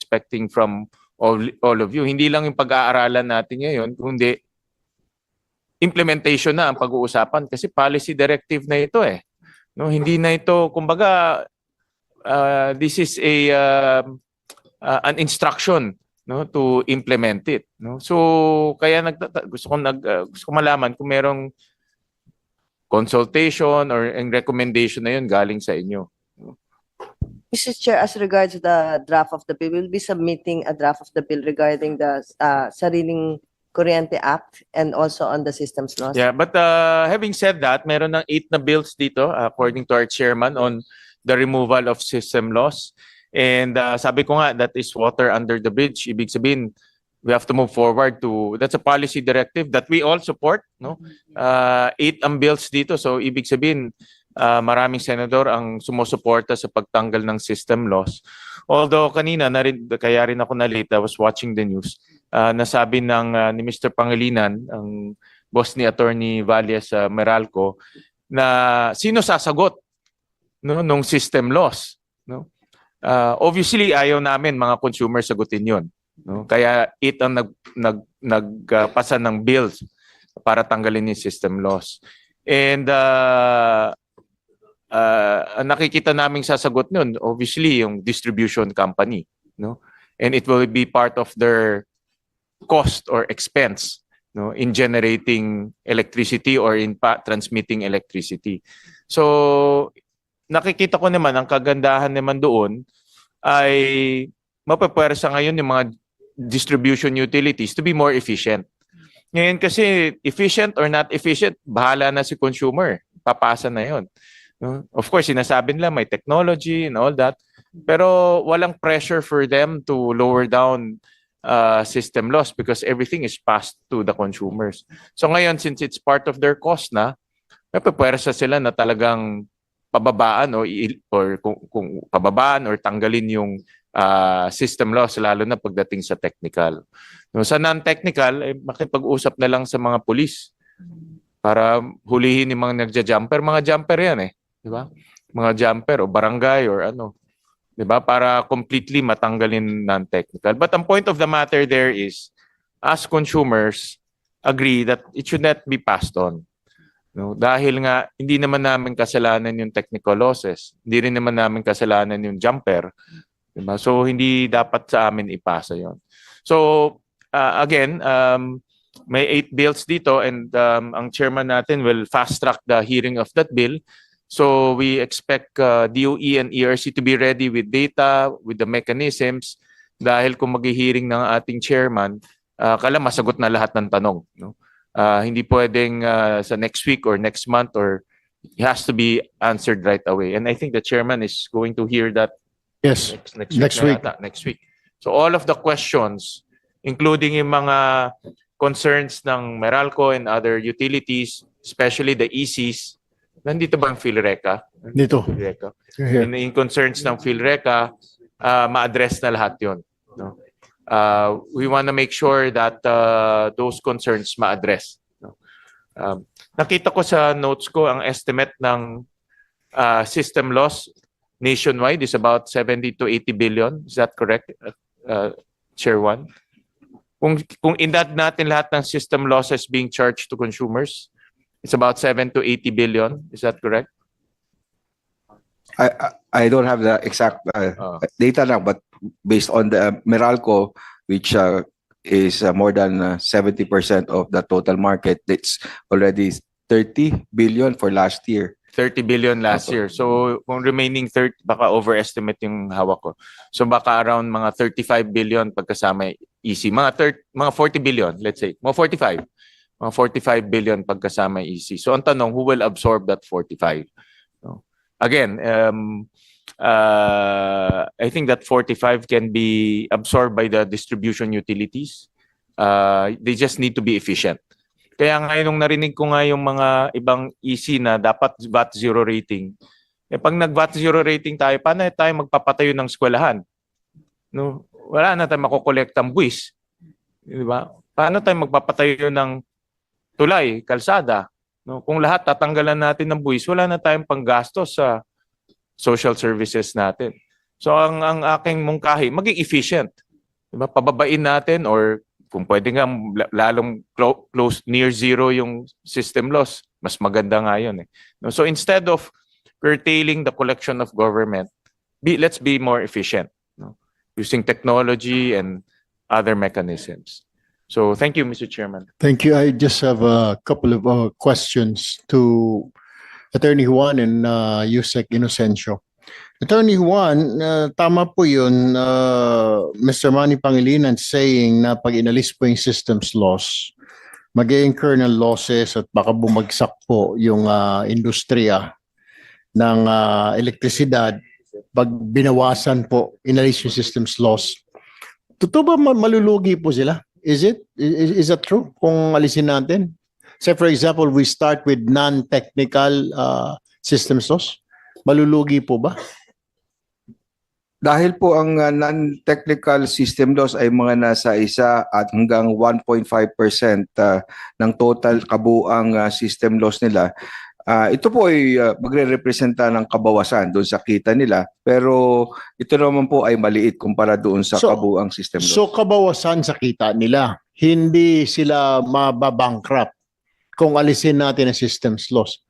expecting from all of you. Hindi lang yung pag-aaralan natin ngayon, kundi implementation na ang pag-uusapan kasi policy directive na ito eh. No, hindi na ito, kumbaga, this is an instruction, no, to implement it, no. So kaya gusto ko malaman kung merong consultation or recommendation na yun galing sa inyo. Mr. Chair, as regards the draft of the bill, we'll be submitting a draft of the bill regarding the Sariling Kuryente Act and also on the systems laws. Yeah, but having said that, meron ng 8 na bills dito according to our chairman on the removal of system laws. And sabi ko nga, that is water under the bridge. Ibig sabihin, we have to move forward to, that's a policy directive that we all support, no? 8 ang bills dito, so ibig sabihin, maraming senador ang sumusuporta sa pagtanggal ng system laws. Although kanina, kaya rin ako na-late, I was watching the news, nasabi ni Mr. Pangilinan, ang boss ni Attorney Valle sa Meralco, na sino sasagot, no, nung system laws, no? Obviously, ayaw namin mga consumers sagutin yun, no? Kaya 8 ang nagpasa ng bills para tanggalin yung system laws. And nakikita naming sasagot nun, obviously, yung distribution company, no? And it will be part of their cost or expense, no, in generating electricity or in transmitting electricity. So nakikita ko naman ang kagandahan naman doon ay mapapwersa ngayon yung mga distribution utilities to be more efficient. Ngayon kasi efficient or not efficient, bahala na si consumer. Papasa na yon. No? Of course, sinasabi nila may technology and all that, pero walang pressure for them to lower down system loss because everything is passed to the consumers. So ngayon, since it's part of their cost na, mapapwersa sila na talagang pababaan or kung pababaan or tanggalin yung system loss lalo na pagdating sa technical. No, sa non-technical, makipag-usap na lang sa mga pulis para hulihin yung mga nagja-jumper. Mga jumper yan eh, di ba? Mga jumper o barangay or ano, di ba? Para completely matanggalin non-technical. But ang point of the matter there is, as consumers, agree that it should not be passed on. No, dahil nga hindi naman namin kasalanan yung technical losses, hindi rin naman namin kasalanan yung jumper, diba? So hindi dapat sa amin ipasa yon. So again, may 8 bills dito and ang chairman natin will fast track the hearing of that bill. So we expect DOE and ERC to be ready with data, with the mechanisms, dahil kung maghihiring ng ating chairman, kala masagot na lahat ng tanong, no? Hindi pwedeng sa next week or next month, or it has to be answered right away. And I think the chairman is going to hear that Yes, next week. Next week. So all of the questions, including yung mga concerns ng Meralco and other utilities, especially the ECs, nandito ba ang PhilReca? Dito. PhilReca. Here. In concerns ng PhilReca, ma-address na lahat yun, no? We want to make sure that those concerns ma-address, no? Nakita ko sa notes ko ang estimate ng system loss nationwide is about 70 to 80 billion. Is that correct, Chair Juan? Kung in-add natin lahat ng system losses being charged to consumers, it's about 7 to 80 billion. Is that correct? I don't have the exact data now, but based on the Meralco, which is more than 70% of the total market, it's already 30 billion for last year. 30 billion last year. So kung remaining 30, baka overestimate yung hawak ko. So baka around mga 35 billion pagkasama EC. Mga 40 billion, let's say. Mga 45. Mga 45 billion pagkasama EC. So ang tanong, who will absorb that 45? No? Again, I think that 45 can be absorbed by the distribution utilities. They just need to be efficient. Kaya nga nung narinig ko nga yung mga ibang EC na dapat VAT zero rating, pag nag-VAT zero rating tayo, paano tayo magpapatayo ng eskwelahan? No? Wala na tayo makukolektang buwis. Di ba? Paano tayo magpapatayo ng tulay, kalsada? No? Kung lahat tatanggalan natin ng buwis, wala na tayong panggastos sa social services natin. So ang aking mungkahi, maging efficient. Diba? Pababain natin or kung pwede nga lalong close near zero yung system loss, mas maganda nga yun eh. No? So instead of curtailing the collection of government, let's be more efficient, no? Using technology and other mechanisms. So thank you, Mr. Chairman. Thank you. I just have a couple of questions to Attorney Juan and Yusek Inocencio. Attorney Juan, tama po yun, Mr. Manny Pangilinan saying na pag inalis po yung systems loss, mag-incur ng losses at baka bumagsak po yung industriya ng elektrisidad pag binawasan po, inalis yung systems loss. Totoo ba malulugi po sila? Is that true kung alisin natin? Say for example, we start with non-technical systems loss. Malulugi po ba? Dahil po ang non-technical system loss ay mga nasa 1 at hanggang 1.5% ng total kabuang system loss nila, ito po ay magre-representa ng kabawasan doon sa kita nila. Pero ito naman po ay maliit kumpara doon sa kabuang system loss. So kabawasan sa kita nila, hindi sila mababankrupt kung alisin natin ang systems loss.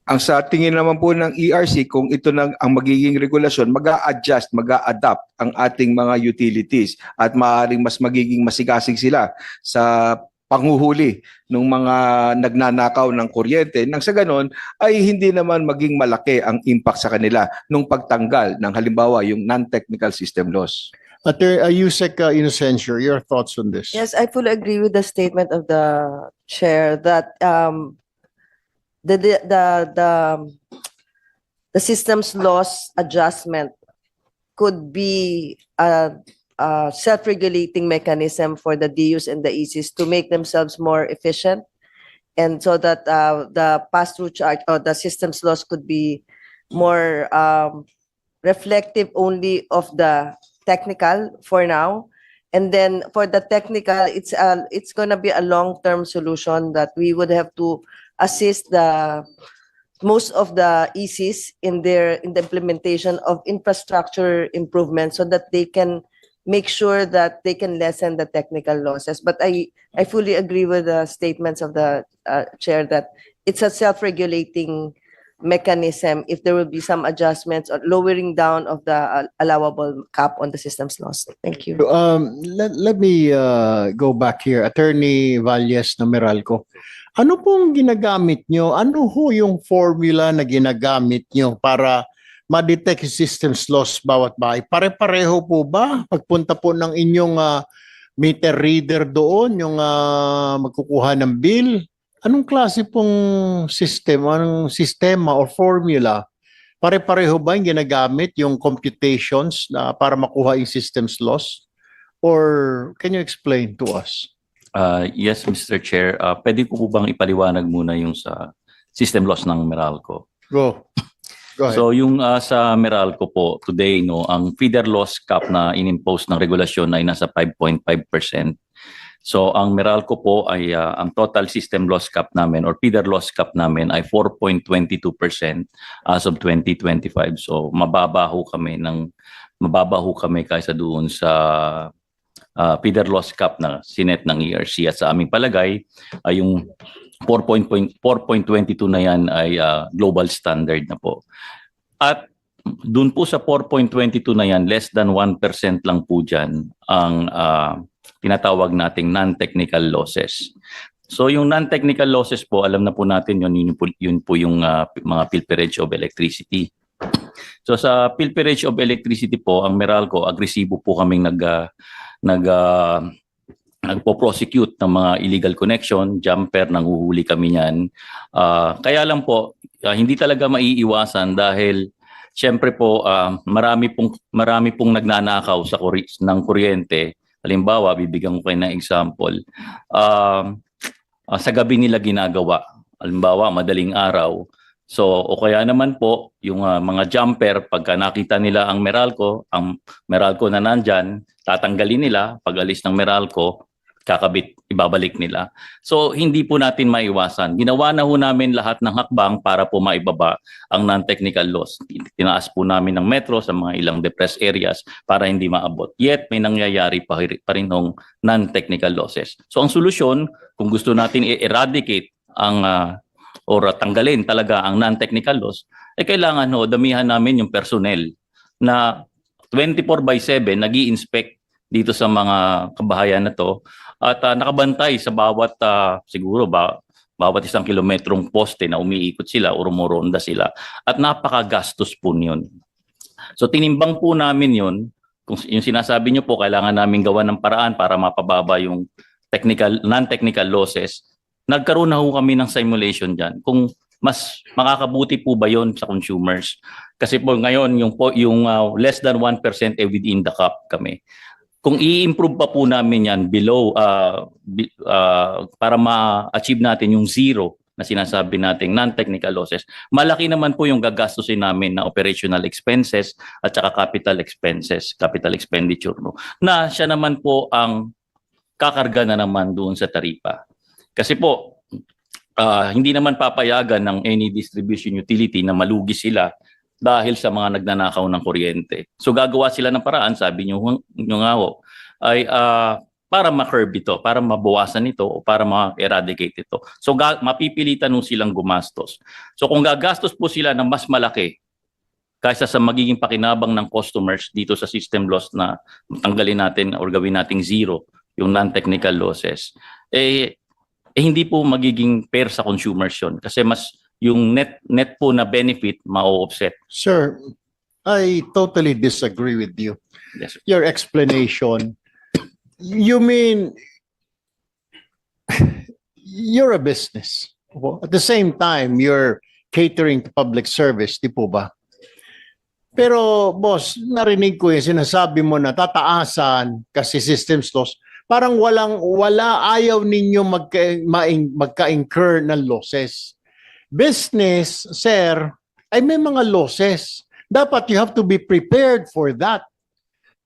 Ang sa tingin naman po ng ERC, kung ito ang magiging regulasyon, mag-a-adjust, mag-a-adapt ang ating mga utilities at maaaring mas magiging masigasig sila sa panghuhuli ng mga nagnanakaw ng kuryente. Nang sa ganon ay hindi naman maging malaki ang impact sa kanila nung pagtanggal ng halimbawa yung non-technical system loss. Yusek Inocencio, your thoughts on this? Yes, I fully agree with the statement of the chair that the systems loss adjustment could be a self-regulating mechanism for the DUs and the ECs to make themselves more efficient, and so that the pass-through charge or the systems loss could be more reflective only of the technical for now. And then for the technical, it's going to be a long-term solution that we would have to assist most of the ECs in the implementation of infrastructure improvements so that they can make sure that they can lessen the technical losses. But I fully agree with the statements of the chair that it's a self-regulating mechanism if there will be some adjustments or lowering down of the allowable cap on the system's loss. Thank you. Let me go back here. Attorney Valles na Meralco. Ano pong ginagamit nyo? Ano ho yung formula na ginagamit nyo para ma-detect systems loss bawat bahay? Pare-pareho po ba? Pagpunta po ng inyong meter reader doon, yung magkukuha ng bill, anong klase pong system, anong sistema or formula? Pare-pareho ba yung ginagamit yung computations na para makuha yung systems loss? Or can you explain to us? Yes, Mr. Chair. Pwede ko po bang ipaliwanag muna yung sa system loss ng Meralco? Go ahead. So yung sa Meralco po today, no, ang feeder loss cap na inimpose ng regulasyon ay nasa 5.5%. So ang Meralco po ay ang total system loss cap namin or feeder loss cap namin ay 4.22% as of 2025. So mababa ho kami kaysa doon sa feeder loss cap na sinet ng ERC, at sa aming palagay ay yung 4.22 na yan ay global standard na po. At dun po sa 4.22 na yan, less than 1% lang po dyan ang tinatawag nating non-technical losses. So yung non-technical losses po, alam na po natin yun po yung mga pilferage of electricity. So sa pilferage of electricity po, ang Meralco, agresibo po kaming nagpo-prosecute ng mga illegal connection, jumper, nanguhuli kami niyan. Kaya lang po, hindi talaga maiiwasan dahil siyempre po marami pong nagnanakaw ng kuryente. Halimbawa, bibigyan ko kayo ng example. Sa gabi nila ginagawa. Halimbawa, madaling araw. So, o kaya naman po, yung mga jumper, pagka nakita nila ang Meralco na nandyan, tatanggalin nila pag alis ng Meralco, kakabit, ibabalik nila. So hindi po natin maiwasan. Ginawa na ho namin lahat ng hakbang para po maibaba ang non-technical loss. Tinaas po namin ng metro sa mga ilang depressed areas para hindi maabot. Yet may nangyayari pa rin hong non-technical losses. So ang solusyon, kung gusto natin i-eradicate ang or tanggalin talaga ang non-technical loss, kailangan damihan namin yung personnel na 24/7 nag-i-inspect dito sa mga kabahayan na to at nakabantay sa bawat siguro bawat isang kilometrong poste na umiikot sila o rumoronda sila at napakagastos po niyon. So tinimbang po namin yun, kung yung sinasabi nyo po kailangan namin gawa ng paraan para mapababa yung non-technical losses. Nagkaroon na ho kami ng simulation dyan kung mas makakabuti po ba yon sa consumers. Kasi po ngayon yung less than 1% within the cap kami. Kung i-improve pa po namin yan below para ma-achieve natin yung zero na sinasabi nating non-technical losses, malaki naman po yung gagastusin namin na operational expenses at saka capital expenditure. No? Na siya naman po ang kakarga na naman doon sa taripa. Kasi po, hindi naman papayagan ng any distribution utility na malugi sila dahil sa mga nagnanakaw ng kuryente. So gagawa sila ng paraan, sabi nyo nga ho, ay para ma-curb ito, para mabawasan ito, o para ma-eradicate ito. So mapipilitan nung silang gumastos. So kung gagastos po sila ng mas malaki kaysa sa magiging pakinabang ng customers dito sa system loss na tanggalin natin or gawin nating zero yung non-technical losses, hindi po magiging fair sa consumers yun. Kasi mas yung net po na benefit ma-offset. Sir, I totally disagree with you. Yes. Your explanation, you mean you're a business. At the same time, you're catering to public service, di po ba? Pero boss, narinig ko yung sinasabi mo na tataasan kasi systems loss. Parang ayaw ninyo magka-incur ng losses. Business, sir, ay may mga losses. Dapat you have to be prepared for that.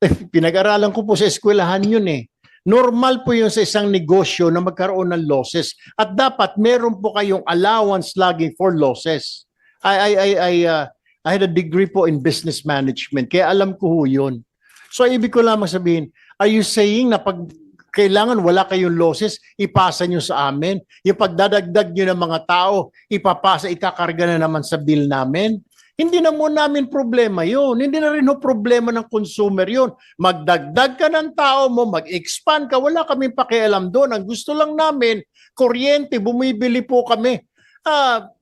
Pinag-aralan ko po sa eskwelahan yun eh. Normal po yun sa isang negosyo na magkaroon ng losses. At dapat meron po kayong allowance lagi for losses. I had a degree po in business management, kaya alam ko ho yun. So ibig ko lamang sabihin, are you saying na pag kailangan wala kayong losses, ipasa nyo sa amin? Yung pagdadagdag nyo ng mga tao, ikakarga na naman sa bill namin? Hindi na mo namin problema yun. Hindi na rin ho problema ng consumer yun. Magdagdag ka ng tao mo, mag-expand ka, wala kaming pakialam doon. Ang gusto lang namin, kuryente, bumibili po kami.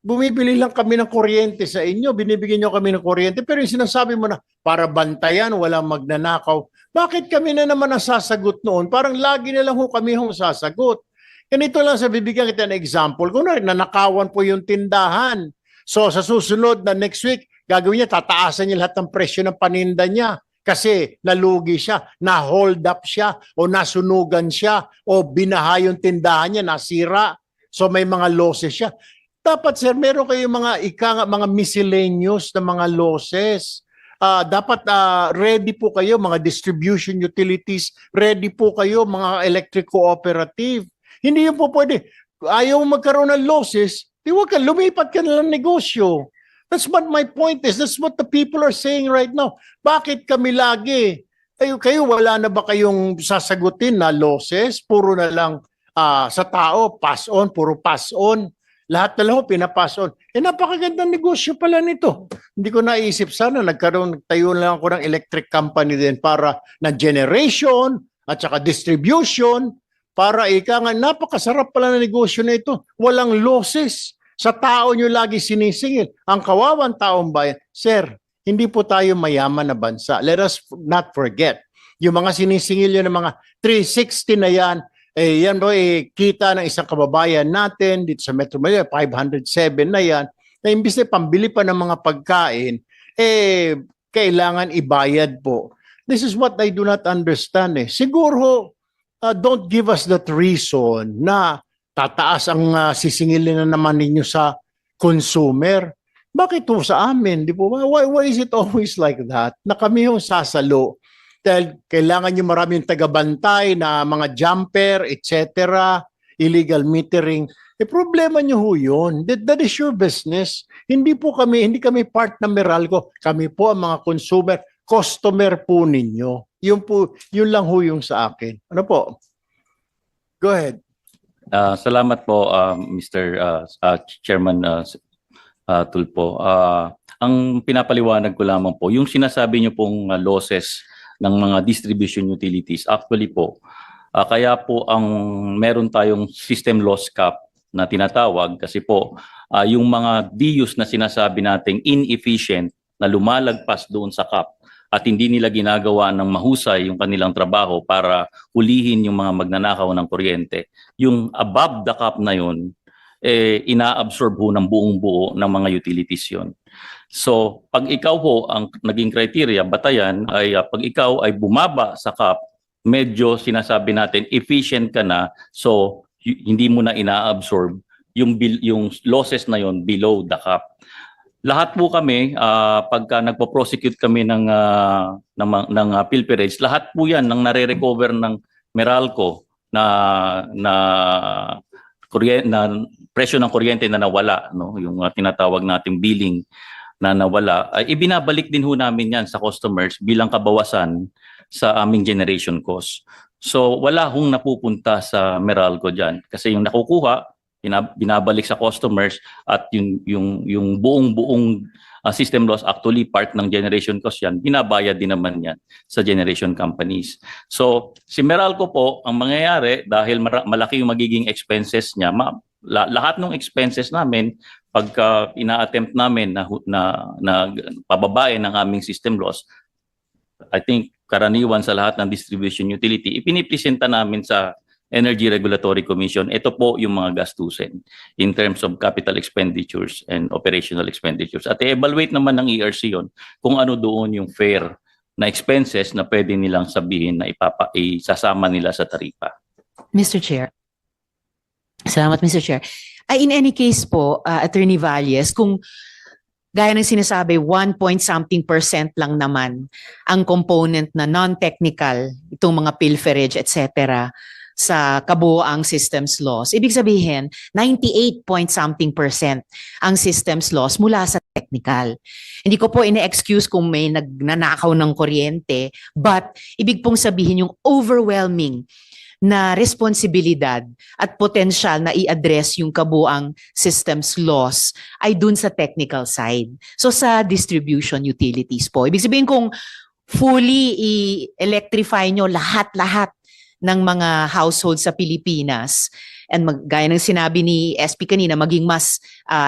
Bumibili lang kami ng kuryente sa inyo, binibigyan nyo kami ng kuryente, pero yung sinasabi mo na, para bantayan, walang magnanakaw, bakit kami na naman ang sasagot noon? Parang lagi na lang ho kami hong sasagot. Ganito lang sa bibigyan kita ng example. Kung nanakawan po yung tindahan, so sa susunod na next week, gagawin niya, tataasan niya lahat ng presyo ng paninda niya kasi nalugi siya, na-hold up siya, o nasunugan siya, o binaha yung tindahan niya, nasira. So may mga losses siya. Dapat sir, meron kayong mga miscellaneous na mga losses. Dapat ready po kayo, mga distribution utilities, ready po kayo, mga electric cooperative. Hindi yun po pwede. Ayaw magkaroon ng losses, lumipat ka na ng negosyo. That's what my point is. That's what the people are saying right now. Bakit kami lagi? Kayo wala na ba kayong sasagutin na losses? Puro na lang sa tao, pass on, puro pass on. Lahat na lang pinapass on. Napakagandang negosyo pala nito. Hindi ko naisip sana tayo lang ako ng electric company din para na generation at saka distribution para napakasarap pala na negosyo na ito. Walang losses. Sa tao nyo lagi sinisingil. Ang kawawang taong bayan. Sir, hindi po tayo mayaman na bansa. Let us not forget. Yung mga sinisingil yun ng mga 360 na yan, yan po kita ng isang kababayan natin dito sa Metro Manila, 507 na yan, na imbis na pambili pa ng mga pagkain, kailangan ibayad po. This is what I do not understand. Siguro, don't give us that reason na tataas ang sisingilin na naman ninyo sa consumer. Bakit po sa amin? Di po ba? Why is it always like that? Na kami yung sasalo. dahil kailangan nyo maraming tagabantay na mga jumper, etc., illegal metering. Problema nyo ho yun. That is your business. Hindi kami part ng Meralco. Kami po ang mga customer po ninyo. Yun lang ho yung sa akin. Ano po? Go ahead. Salamat po, Mr. Chairman Tulpo. Ang pinapaliwanag ko lamang po, yung sinasabi niyo pong losses ng mga distribution utilities, actually po, kaya po ang meron tayong system loss cap na tinatawag kasi po yung mga DUs na sinasabi nating inefficient na lumalagpas doon sa cap at hindi nila ginagawa ng mahusay yung kanilang trabaho para hulihin yung mga magnanakaw ng kuryente. Yung above the cap na yun, ina-absorb ho ng buong buo ng mga utilities yun. So, pag ikaw ho, ang naging criteria, batayan, ay pag ikaw ay bumaba sa cap, medyo sinasabi natin, efficient ka na, so hindi mo na ina-absorb yung losses na yon below the cap. Lahat po kami, pagka nagpo-prosecute kami ng pilferage, lahat po yan ng nare-recover ng Meralco na presyo ng kuryente na nawala, no? Yung tinatawag nating billing na nawala, ay ibinabalik din ho namin yan sa customers bilang kabawasan sa aming generation cost. So wala hong napupunta sa Meralco dyan kasi yung nakukuha, binabalik sa customers at yung buong system loss actually part ng generation cost yan, binabayad din naman yan sa generation companies. So si Meralco po, ang mangyayari dahil malaki yung magiging expenses niya, lahat ng expenses namin pagka ina-attempt namin na pababain ang aming system loss, I think karaniwan sa lahat ng distribution utility, ipinipresenta namin sa Energy Regulatory Commission. Ito po yung mga gastusin in terms of capital expenditures and operational expenditures. At i-evaluate naman ng ERC yon kung ano doon yung fair na expenses na pwede nilang sabihin na isasama nila sa taripa. Mr. Chair. Salamat, Mr. Chair. In any case po, Attorney Valles, kung gaya ng sinasabi, 1-point-something% lang naman ang component na non-technical, itong mga pilferage, etc., sa kabuoang systems loss. Ibig sabihin, 98-point-something% ang systems loss mula sa technical. Hindi ko po ine-excuse kung may nagnanakaw ng kuryente, but ibig pong sabihin yung overwhelming na responsibilidad at potensyal na i-address yung kabuang systems loss ay dun sa technical side. So sa distribution utilities po. Ibig sabihin kung fully i-electrify nyo lahat-lahat ng mga household sa Pilipinas and gaya ng sinabi ni SP kanina, maging mas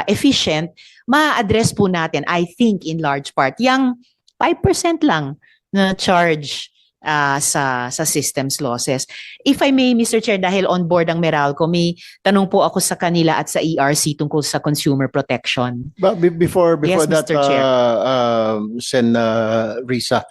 efficient, ma-address po natin, I think in large part, yung 5% lang na charge sa systems losses. If I may, Mr. Chair, dahil on board ang Meralco, may tanong po ako sa kanila at sa ERC tungkol sa consumer protection. But before Yes, that, Mr. Chair. Sen Risa,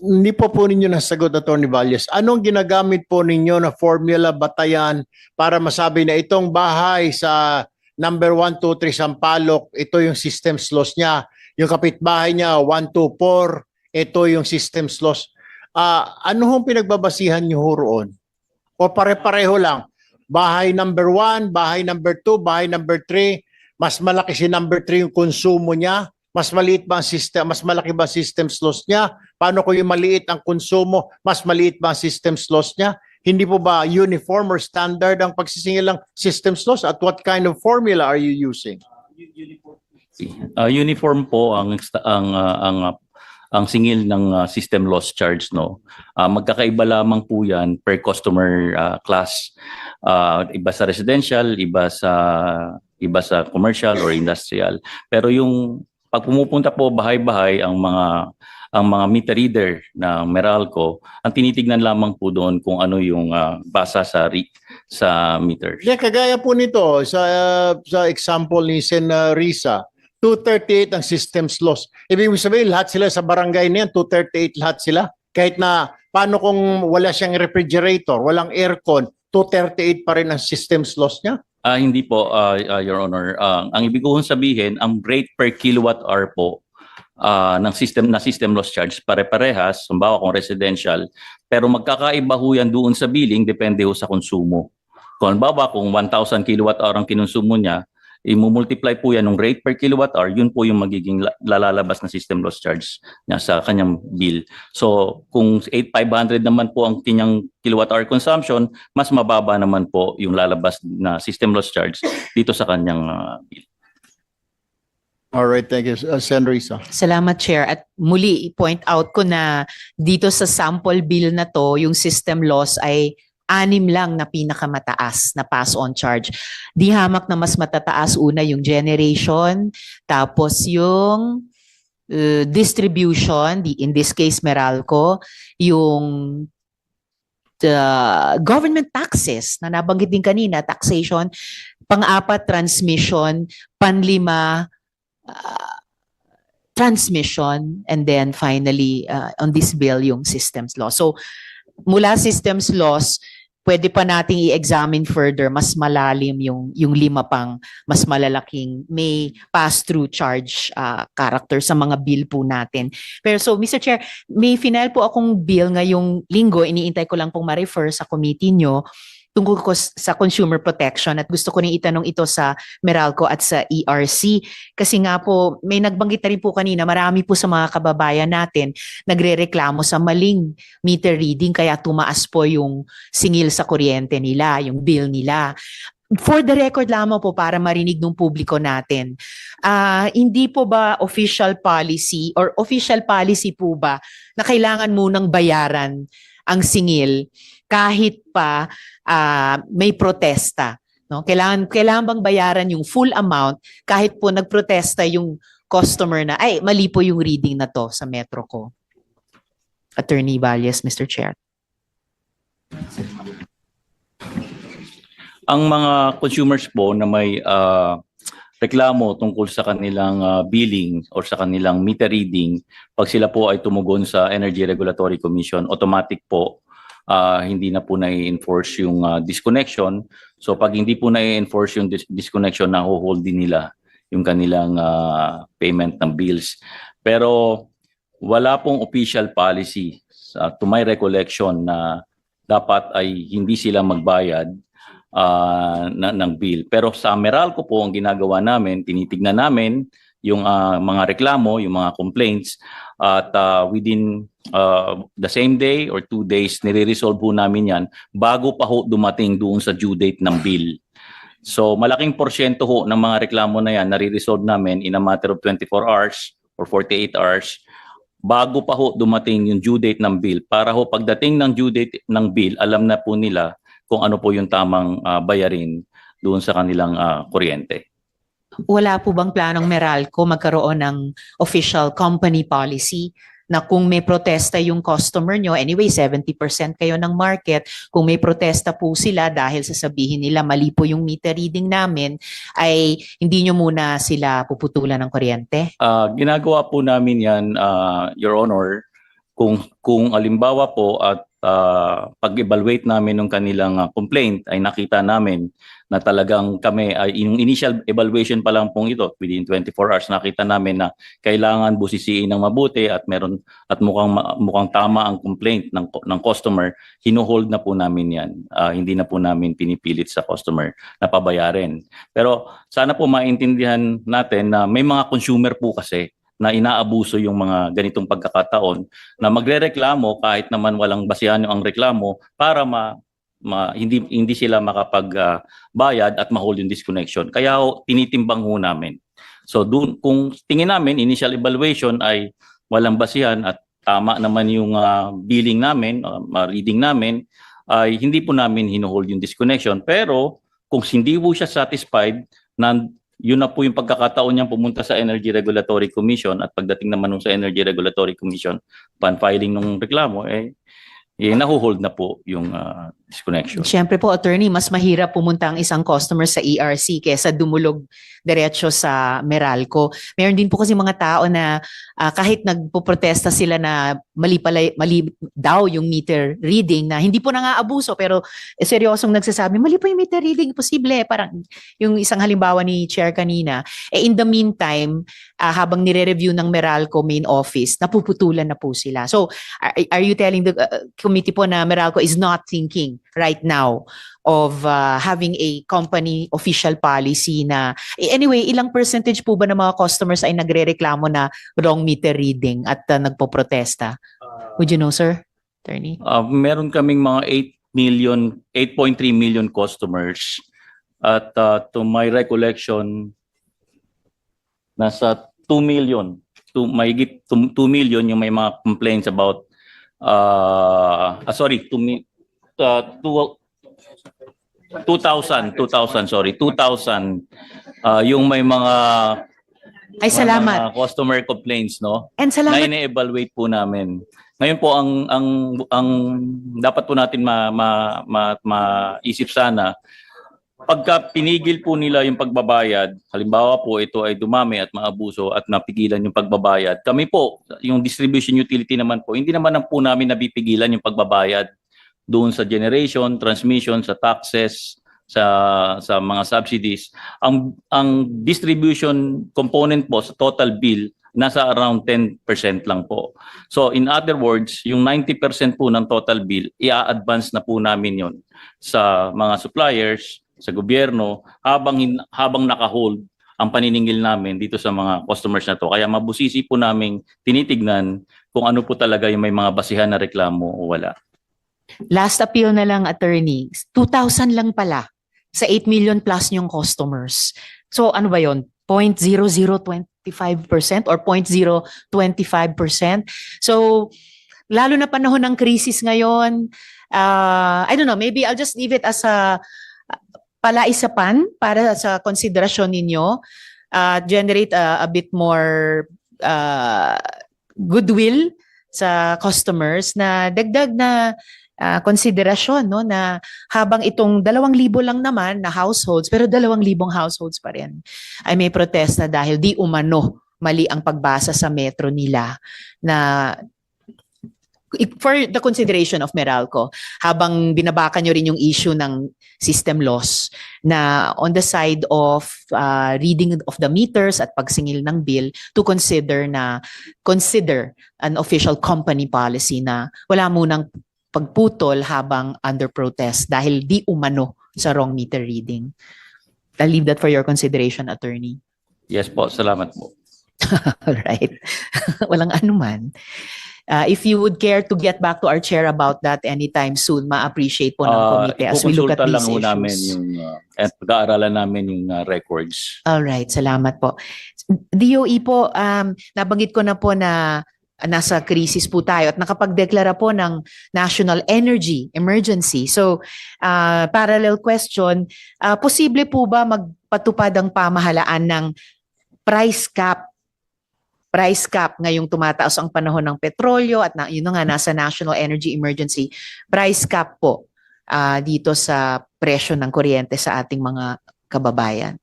hindi po ninyo nasagot, Atty. Valles. Anong ginagamit po ninyo na formula, batayan, para masabi na itong bahay sa number 1, 2, 3 Sampaloc, ito yung systems loss niya. Yung kapitbahay niya, 1, 2, 4, ito yung systems loss. Ano hong pinagbabasihan niyo roon? O pare-pareho lang? Bahay number 1, bahay number 2, bahay number 3, mas malaki si number 3 yung konsumo niya? Mas maliit ba ang system, mas malaki ba ang systems loss niya? Paano kung yung maliit ang konsumo, mas maliit ba ang systems loss niya? Hindi po ba uniform or standard ang pagsisingil ng systems loss? At what kind of formula are you using? Uniform po ang singil ng system loss charge, no. Magkakaiba lamang po 'yan per customer class. Iba sa residential, iba sa commercial or industrial. Pero yung pag pumupunta po bahay-bahay ang mga meter reader ng Meralco, ang tinitignan lamang po doon kung ano yung basa sa meters. Yeah, kagaya po nito sa example ni Sen Risa, 238 ang systems loss. Ibig sabihin, lahat sila sa barangay na yan, 238 lahat sila. Kahit na, paano kung wala siyang refrigerator, walang aircon, 238 pa rin ang systems loss niya? Hindi po, Your Honor. Ang ibig kong sabihin, ang rate per kilowatt hour po ng system loss charge pare-parehas, halimbawa kung residential, pero magkakaiba ho yan doon sa billing depende ho sa konsumo. Kung halimbawa kung 1,000 kilowatt hour ang kinonsumo niya, i-multiply po yan ng rate per kilowatt hour, yun po yung magiging lalabas na system loss charge niya sa kanyang bill. So kung 8,500 naman po ang kanyang kilowatt hour consumption, mas mababa naman po yung lalabas na system loss charge dito sa kanyang bill. All right, thank you. Sen. Risa. Salamat, Chair. At muli, i-point out ko na dito sa sample bill na to, yung system loss ay 6 lang na pinakamataas na pass-on charge. Di hamak na mas matataas una yung generation, tapos yung distribution, in this case Meralco, yung government taxes na nabanggit din kanina, taxation, pang-4 transmission, pang-5 transmission, and then finally on this bill yung systems loss. So mula systems loss, pwede pa nating i-examine further, mas malalim yung 5 pang mas malalaking may pass-through charge character sa mga bill po natin. Pero so Mr. Chair, may final po akong bill ngayong linggo, iniintay ko lang pong ma-refer sa committee nyo tungkol ko sa consumer protection, at gusto ko rin itanong ito sa Meralco at sa ERC kasi nga po may nagbanggit na rin po kanina, marami po sa mga kababayan natin nagrereklamo sa maling meter reading kaya tumaas po yung singil sa kuryente nila, yung bill nila. For the record lamang po para marinig ng publiko natin, hindi po ba official policy or official policy po ba na kailangan munang bayaran ang singil kahit pa may protesta, no? Kailangan bang bayaran yung full amount kahit po nagprotesta yung customer na ay mali po yung reading na to sa metro ko? Attorney Valles, Mr. Chair. Ang mga consumers po na may reklamo tungkol sa kanilang billing or sa kanilang meter reading, pag sila po ay tumugon sa Energy Regulatory Commission, automatic po hindi na po na-enforce yung disconnection. So pag hindi po na-enforce yung disconnection, na-hold din nila yung kanilang payment ng bills. Pero wala pong official policy to my recollection na dapat ay hindi sila magbayad ng bill. Pero sa Meralco po ang ginagawa namin, tinitignan namin yung mga reklamo, yung mga complaints, at within the same day or 2 days, nire-resolve po namin yan bago pa ho dumating doon sa due date ng bill. So malaking porsyento ho ng mga reklamo na yan, nare-resolve namin in a matter of 24 hours or 48 hours bago pa ho dumating yung due date ng bill. Para ho pagdating ng due date ng bill, alam na po nila kung ano po yung tamang bayarin doon sa kanilang kuryente. Wala po bang planong Meralco magkaroon ng official company policy na kung may protesta yung customer nyo, anyway 70% kayo ng market, kung may protesta po sila dahil sasabihin nila mali po yung meter reading namin, ay hindi nyo muna sila puputulan ng kuryente? Ginagawa po namin yan, Your Honor, kung alimbawa po at pag-evaluate namin ng kanilang complaint ay nakita namin na talagang kami ay yung initial evaluation pa lang pong ito within 24 hours nakita namin na kailangan busisiin ng mabuti at mukhang tama ang complaint ng customer, hinuhold na po namin yan. Hindi na po namin pinipilit sa customer na pabayarin. Pero sana po maintindihan natin na may mga consumer po kasi na inaabuso yung mga ganitong pagkakataon na magrereklamo kahit naman walang basihan ang reklamo para hindi sila makapagbayad at ma-hold yung disconnection. Kaya tinitimbang ho namin. So doon kung tingin namin initial evaluation ay walang basihan at tama naman yung billing namin, reading namin, ay hindi po namin hinuhold yung disconnection. Pero kung hindi po siya satisfied na yun na po yung pagkakataon niyang pumunta sa Energy Regulatory Commission at pagdating naman sa Energy Regulatory Commission, upon filing ng reklamo, nahuhold na po yung disconnection. Siyempre po, attorney, mas mahirap pumunta ang isang customer sa ERC kesa dumulog diretso sa Meralco. Meron din po kasi mga tao na kahit nagpoprotesta sila na mali daw yung meter reading, na hindi po nang-aabuso pero seryosong nagsasabi, mali po yung meter reading, posible. Parang yung isang halimbawa ni Chair kanina. In the meantime, habang nire-review ng Meralco main office, napuputulan na po sila. So, are you telling the committee po na Meralco is not thinking right now of having a company official policy na anyway, ilang percentage po ba ng mga customers ay nagrereklamo na wrong meter reading at nagpoprotesta? Would you know, sir? Attorney? Meron kaming mga 8.3 million customers at to my recollection, nasa 2 million, mahigit 2 million yung may mga complaints about 2,000 yung may mga Ay, salamat. mga customer complaints, no? And Na salamat. ine-evaluate po namin. Ngayon po ang dapat po natin maisip sana, pagka pinigil po nila yung pagbabayad, halimbawa po ito ay dumami at maabuso at napigilan yung pagbabayad, kami po, yung distribution utility naman po, hindi naman po namin nabipigilan yung pagbabayad doon sa generation, transmission, sa taxes, sa mga subsidies. Ang distribution component po sa total bill nasa around 10% lang po. So in other words, yung 90% po ng total bill, i-advance na po namin yon sa mga suppliers, sa gobyerno, habang naka-hold ang paniningil namin dito sa mga customers na to. Kaya mabusisi po namin tinitignan kung ano po talaga yung may mga basihan na reklamo o wala. Last appeal na lang, attorney. 2,000 lang pala sa 8 million plus yung customers. So ano ba yon? 0.0025% or 0.025%? So lalo na panahon ng crisis ngayon, I don't know, maybe I'll just leave it as a palaisapan para sa konsiderasyon ninyo, generate a bit more goodwill sa customers na dagdag na konsiderasyon, no, na habang itong 2,000 lang naman na households, pero 2,000 households pa rin ay may protesta dahil di umano mali ang pagbasa sa metro nila, na for the consideration of Meralco, habang binabakan nyo rin yung issue ng system loss, na on the side of reading of the meters at pagsingil ng bill, to consider an official company policy na wala munang pagputol habang under protest dahil di umano sa wrong meter reading. I'll leave that for your consideration, attorney. Yes po, salamat po. All right. Walang anuman. If you would care to get back to our chair about that anytime soon, ma-appreciate po ng komite as we look at Ikukonsulta these lang po namin issues. yung at pag-aaralan namin yung records. All right, salamat po. DOE po, nabanggit ko na po na nasa krisis po tayo at nakapagdeklara po ng National Energy Emergency. So, parallel question, posible po ba magpatupad ang pamahalaan ng price cap ngayong tumataas ang panahon ng petrolyo at yun na nga, nasa National Energy Emergency, price cap po dito sa presyo ng kuryente sa ating mga kababayan?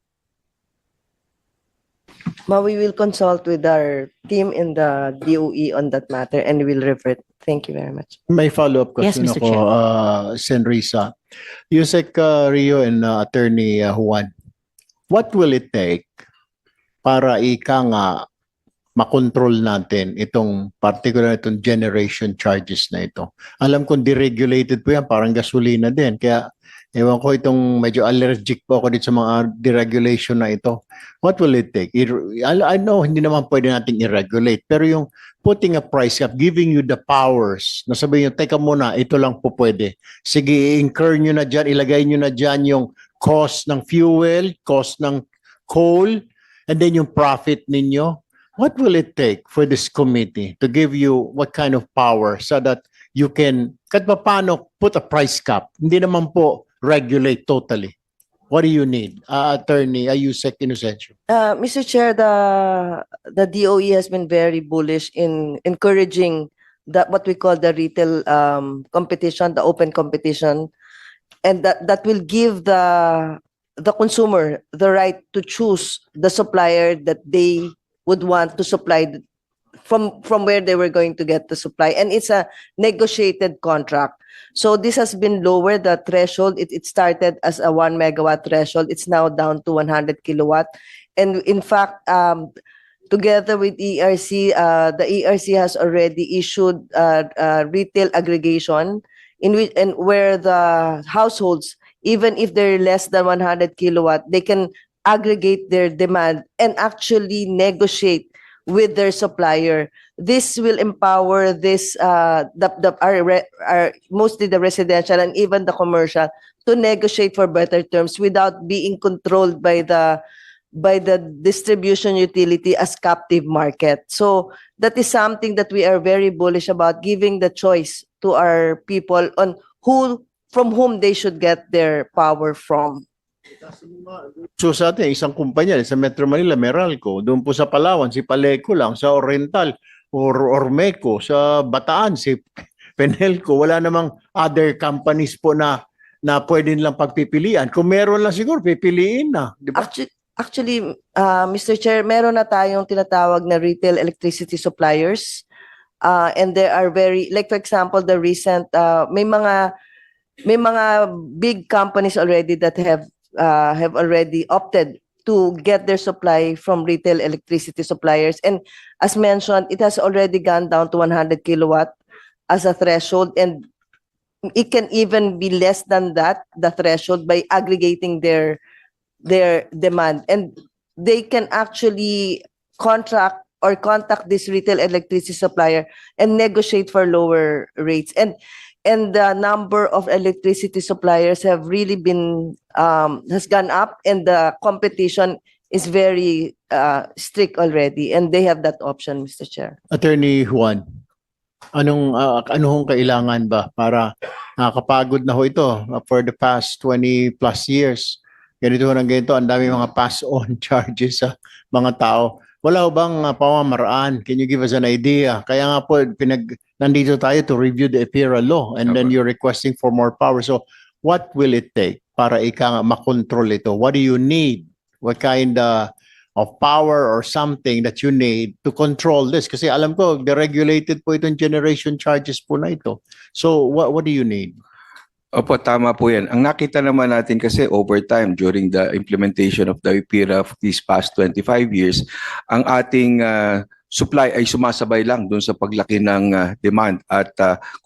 We will consult with our team in the DOE on that matter and we'll revert. Thank you very much. May follow-up Yes, question Mr. ako, Sen. Risa. Yusek Rio and Attorney Juan, what will it take para ika nga makontrol natin itong particular itong generation charges na ito? Alam kong deregulated po yan, parang gasolina din. Kaya ewan ko, itong medyo allergic po ako dito sa mga deregulation na ito. What will it take? I know hindi naman pwede nating i-regulate, pero yung putting a price cap, giving you the powers, na sabihin nyo, teka muna, ito lang po pwede. Sige, i-incur nyo na dyan, ilagay nyo na dyan yung cost ng fuel, cost ng coal, and then yung profit ninyo. What will it take for this committee to give you what kind of power so that you can, kahit paano, put a price cap? Hindi naman po regulate totally. What do you need? Attorney Yusek Inocencio. Mr. Chair, the DOE has been very bullish in encouraging what we call the retail competition, the open competition and that will give the consumer the right to choose the supplier that they would want to supply from where they were going to get the supply, and it's a negotiated contract. So this has been lowered, the threshold. It started as a 1 megawatt threshold. It's now down to 100 kilowatt. And in fact, together with ERC, the ERC has already issued retail aggregation in which, and where the households, even if they're less than 100 kilowatt, they can aggregate their demand and actually negotiate with their supplier. This will empower mostly the residential and even the commercial to negotiate for better terms without being controlled by the distribution utility as captive market. So that is something that we are very bullish about, giving the choice to our people on from whom they should get their power from. So sa atin, isang kumpanya sa Metro Manila, Meralco, doon po sa Palawan, si Paleco lang, sa Oriental, or Ormeco, sa Bataan, si Penelco, wala namang other companies po na pwede lang pagpipilian. Kung meron lang siguro, pipiliin na. Di ba? Actually, Mr. Chair, meron na tayong tinatawag na retail electricity suppliers. And there are like for example, the recent, may mga big companies already that have already opted to get their supply from retail electricity suppliers. And as mentioned, it has already gone down to 100 kilowatt as a threshold, and it can even be less than that, the threshold, by aggregating their demand. And they can actually contract or contact this retail electricity supplier and negotiate for lower rates. And the number of electricity suppliers have really been has gone up, and the competition is very strict already, and they have that option, Mr. Chair. Attorney Juan, anong kailangan ba para nakakapagod na ho ito for the past 20 plus years? Ganito ng ganito, ang dami mga pass-on charges sa mga tao. Wala ho bang pamamaraan? Can you give us an idea? Kaya nga po, nandito tayo to review the EPIRA law, and then you're requesting for more power. So what will it take para makontrol ito? What do you need? What kind of power or something that you need to control this? Kasi alam ko, deregulated po itong generation charges po na ito. So what do you need? Opo, tama po yan. Ang nakita naman natin kasi over time during the implementation of the EPIRA of these past 25 years, ang ating supply ay sumasabay lang doon sa paglaki ng demand, at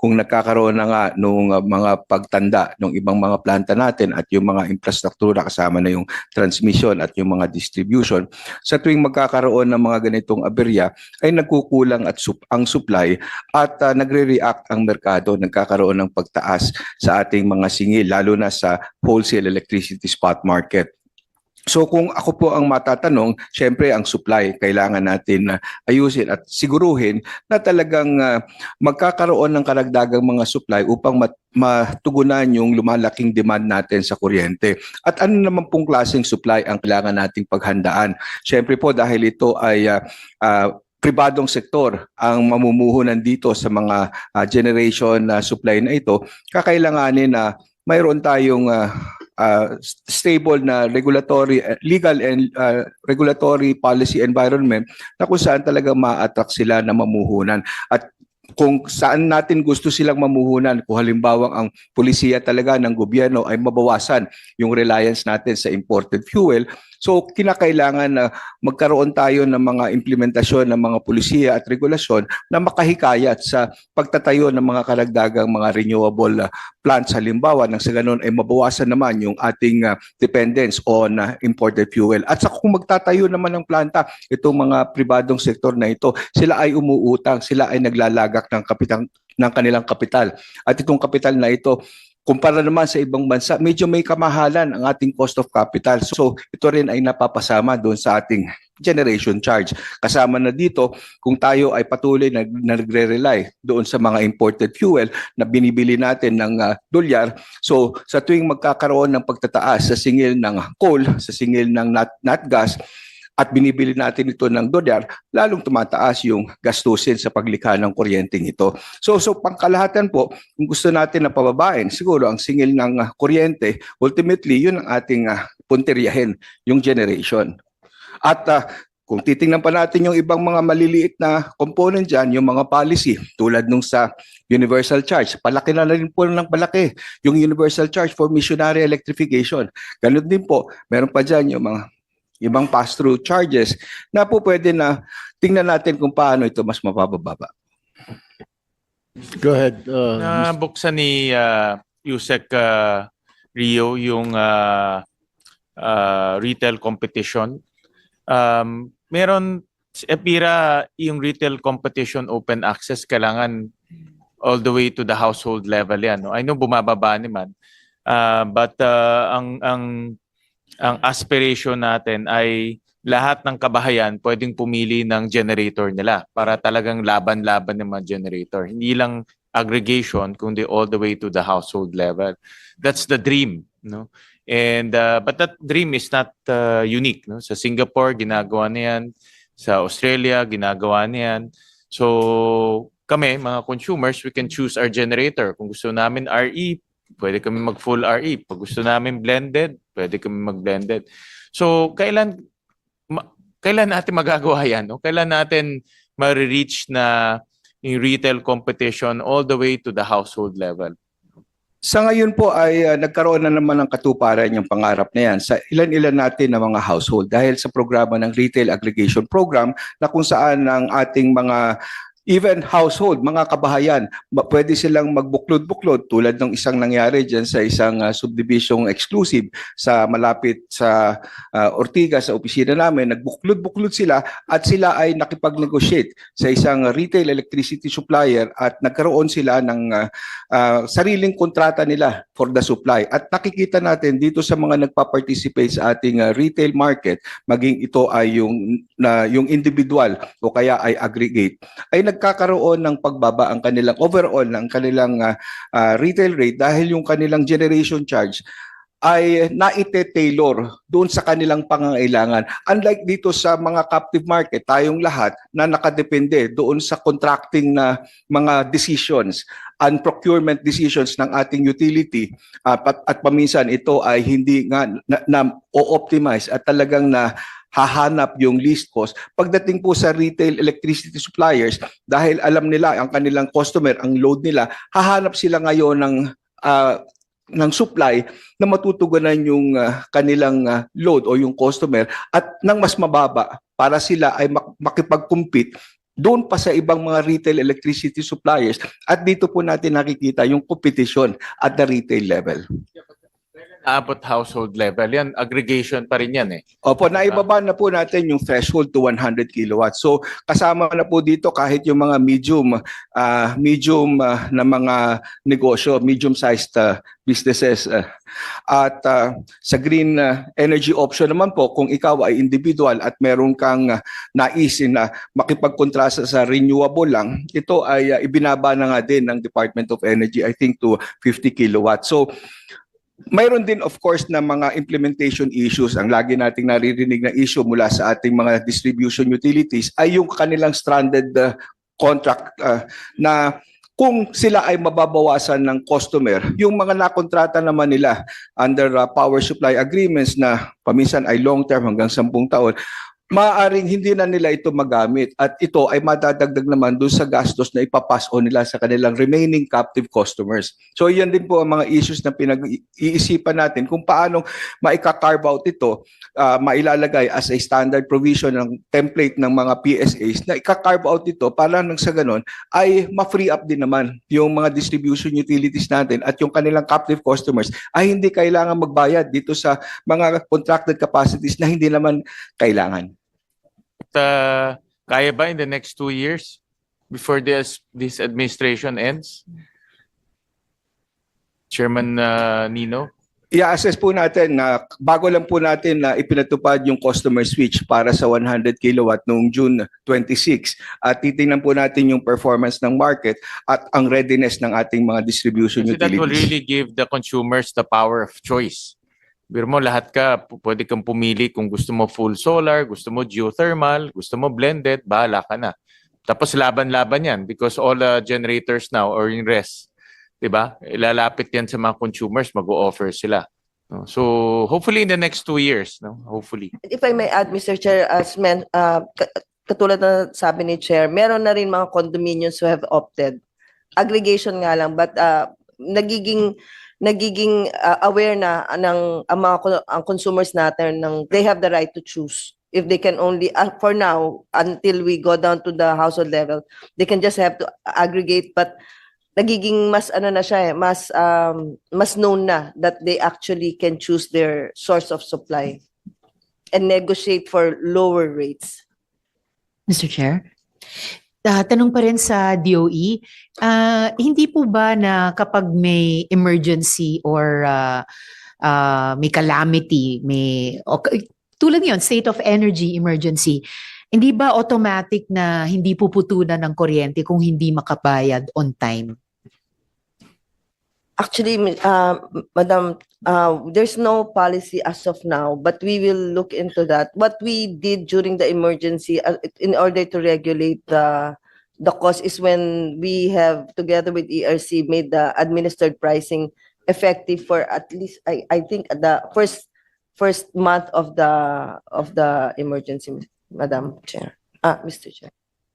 kung nagkakaroon na nga nung mga pagtanda ng ibang mga planta natin at yung mga infrastruktura kasama na yung transmission at yung mga distribution, sa tuwing magkakaroon ng mga ganitong aberya ay nagkukulang ang supply at nagre-react ang merkado, nagkakaroon ng pagtaas sa ating mga singil, lalo na sa wholesale electricity spot market. So kung ako po ang matatanong, syempre ang supply kailangan natin ayusin at siguruhin na talagang magkakaroon ng karagdagang mga supply upang matugunan yung lumalaking demand natin sa kuryente. At ano naman pong klaseng supply ang kailangan nating paghandaan? Syempre po dahil ito ay pribadong sektor ang mamumuhunan dito sa mga generation supply na ito, kakailanganin na mayroon tayong stable na regulatory, legal and regulatory policy environment na kung saan talaga ma-attract sila na mamuhunan. At kung saan natin gusto silang mamuhunan, kung halimbawa ang pulisiya talaga ng gobyerno ay mabawasan yung reliance natin sa imported fuel, so kinakailangan na magkaroon tayo ng mga implementasyon ng mga pulisiya at regulasyon na makahikayat sa pagtatayo ng mga karagdagang mga renewable plants halimbawa, nang sa ganun ay mabawasan naman yung ating dependence on imported fuel. At sa kung magtatayo naman ng planta, itong mga pribadong sektor na ito, sila ay umuutang, sila ay naglalagak ng kanilang kapital. At itong kapital na ito, kumpara naman sa ibang bansa, medyo may kamahalan ang ating cost of capital. So ito rin ay napapasama doon sa ating generation charge. Kasama na dito, kung tayo ay patuloy na nagre-rely doon sa mga imported fuel na binibili natin ng dolyar, so sa tuwing magkakaroon ng pagtataas sa singil ng coal, sa singil ng nat gas, at binibili natin ito ng dolyar, lalong tumataas yung gastusin sa paglikha ng kuryenteng ito. So pangkalahatan po, kung gusto natin na pababain, siguro ang singil ng kuryente, ultimately, yun ang ating punteriyahin, yung generation. At kung titingnan pa natin yung ibang mga maliliit na component dyan, yung mga policy, tulad nung sa universal charge, palaki na rin po ng palaki yung universal charge for missionary electrification. Ganun din po, meron pa dyan yung mga ibang pass-through charges na po pwede na tingnan natin kung paano ito mas mapapababa. Go ahead. Nabuksan ni Yusek Rio yung retail competition. Meron, Epira, yung retail competition open access, kailangan all the way to the household level yan. No? I know bumababa naman. But ang aspiration natin ay lahat ng kabahayan pwedeng pumili ng generator nila para talagang laban-laban ng mga generator. Hindi lang aggregation, kundi all the way to the household level. That's the dream, no? And but that dream is not unique, no? Sa Singapore ginagawa na 'yan, sa Australia ginagawa na 'yan. So kami mga consumers, we can choose our generator. Kung gusto namin RE, pwede kami mag-full RE. Pag gusto namin blended, pwede kami mag-blended. So, kailan natin magagawa yan? No? Kailan natin ma-reach na yung retail competition all the way to the household level? Sa ngayon po ay nagkaroon na naman ng katuparan yung pangarap na yan sa ilan-ilan natin na mga household dahil sa programa ng Retail Aggregation Program na kung saan ang ating mga even household, mga kabahayan, pwede silang magbuklod-buklod tulad ng isang nangyari dyan sa isang subdivision exclusive sa malapit sa Ortigas, sa opisina namin. Nagbuklod-buklod sila at sila ay nakipag-negotiate sa isang retail electricity supplier at nagkaroon sila ng sariling kontrata nila for the supply. At nakikita natin dito sa mga nagpa-participate sa ating retail market, maging ito ay yung individual o kaya ay aggregate, ay nagkakaroon ng pagbaba ang kanilang overall ng kanilang retail rate dahil yung kanilang generation charge ay naite-tailor doon sa kanilang pangangailangan. Unlike dito sa mga captive market, tayong lahat na nakadepende doon sa contracting na mga decisions and procurement decisions ng ating utility at paminsan ito ay hindi nga na o-optimize at talagang na hahanap yung least cost. Pagdating po sa retail electricity suppliers, dahil alam nila ang kanilang customer, ang load nila, hahanap sila ngayon ng supply na matutugunan yung kanilang load o yung customer at ng mas mababa para sila ay makipag-compete doon pa sa ibang mga retail electricity suppliers. At dito po natin nakikita yung competition at the retail level. Abot household level. Yan, aggregation pa rin yan eh. Opo, naibaba na po natin yung threshold to 100 kilowatts. So kasama na po dito kahit yung mga medium na mga negosyo, medium-sized businesses. At sa green energy option naman po, kung ikaw ay individual at meron kang naisin na makipagkontrasa sa renewable lang, ito ay ibinaba na nga din ng Department of Energy, I think to 50 kilowatts. So mayroon din of course na mga implementation issues. Ang lagi nating naririnig na issue mula sa ating mga distribution utilities ay yung kanilang stranded contract na kung sila ay mababawasan ng customer, yung mga nakontrata naman nila under power supply agreements na paminsan ay long term hanggang 10 taon, maaaring hindi na nila ito magamit at ito ay madadagdag naman doon sa gastos na ipapass on nila sa kanilang remaining captive customers. So yan din po ang mga issues na pinag-iisipan natin kung paano maika-carve out ito, mailalagay as a standard provision ng template ng mga PSAs na ika-carve out ito para nang sa ganon ay ma-free up din naman yung mga distribution utilities natin at yung kanilang captive customers ay hindi kailangan magbayad dito sa mga contracted capacities na hindi naman kailangan. Kaya ba in the next 2 years before this administration ends? Chairman Nino? I-assess po natin na bago lang po natin na ipinatupad yung customer switch para sa 100 kilowatt noong June 26 at titingnan po natin yung performance ng market at ang readiness ng ating mga distribution Kasi that will utilities. really give the consumers the power of choice. Biro mo, lahat pwede kang pumili kung gusto mo full solar, gusto mo geothermal, gusto mo blended, bahala ka na. Tapos laban-laban yan because all the generators now or in RES, 'di ba? Ilalapit yan sa mga consumers, mag-o-offer sila. No? So hopefully in the next 2 years, no? Hopefully. If I may add, Mr. Chair, katulad na sabi ni Chair, meron na rin mga condominiums who have opted. Aggregation nga lang, but nagiging aware na ng ang consumers natin ng they have the right to choose. If they can only for now until we go down to the household level, they can just have to aggregate, but nagiging mas na siya mas known na that they actually can choose their source of supply and negotiate for lower rates. Mr. Chair? Tanong pa rin sa DOE, hindi po ba na kapag may emergency or may calamity, tulad yun, state of energy emergency, hindi ba automatic na hindi puputulan ng kuryente kung hindi makabayad on time? Actually, Madam, there's no policy as of now, but we will look into that. What we did during the emergency in order to regulate the cost is when we have, together with ERC, made the administered pricing effective for at least, I think, the first month of the emergency, Madam Chair. Mr. Chair.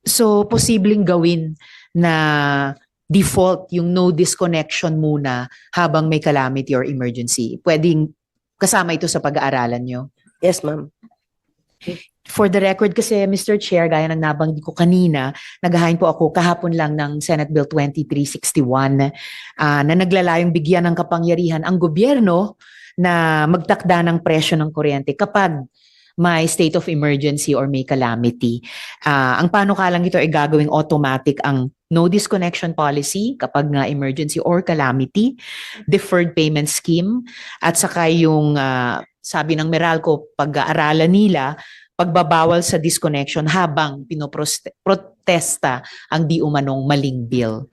So, posibleng gawin na default yung no disconnection muna habang may calamity or emergency. Pwedeng kasama ito sa pag-aaralan nyo? Yes, ma'am. For the record kasi, Mr. Chair, gaya ng nabanggit ko kanina, naghahain po ako kahapon lang ng Senate Bill 2361 na naglalayong bigyan ng kapangyarihan ang gobyerno na magtakda ng presyo ng kuryente kapag may state of emergency or may calamity. Ang panukalang ito ay gagawing automatic ang no disconnection policy kapag nga emergency or calamity, deferred payment scheme, at saka yung sabi ng Meralco, pag-aaralan nila, pagbabawal sa disconnection habang pinoprotesta ang di umanong maling bill.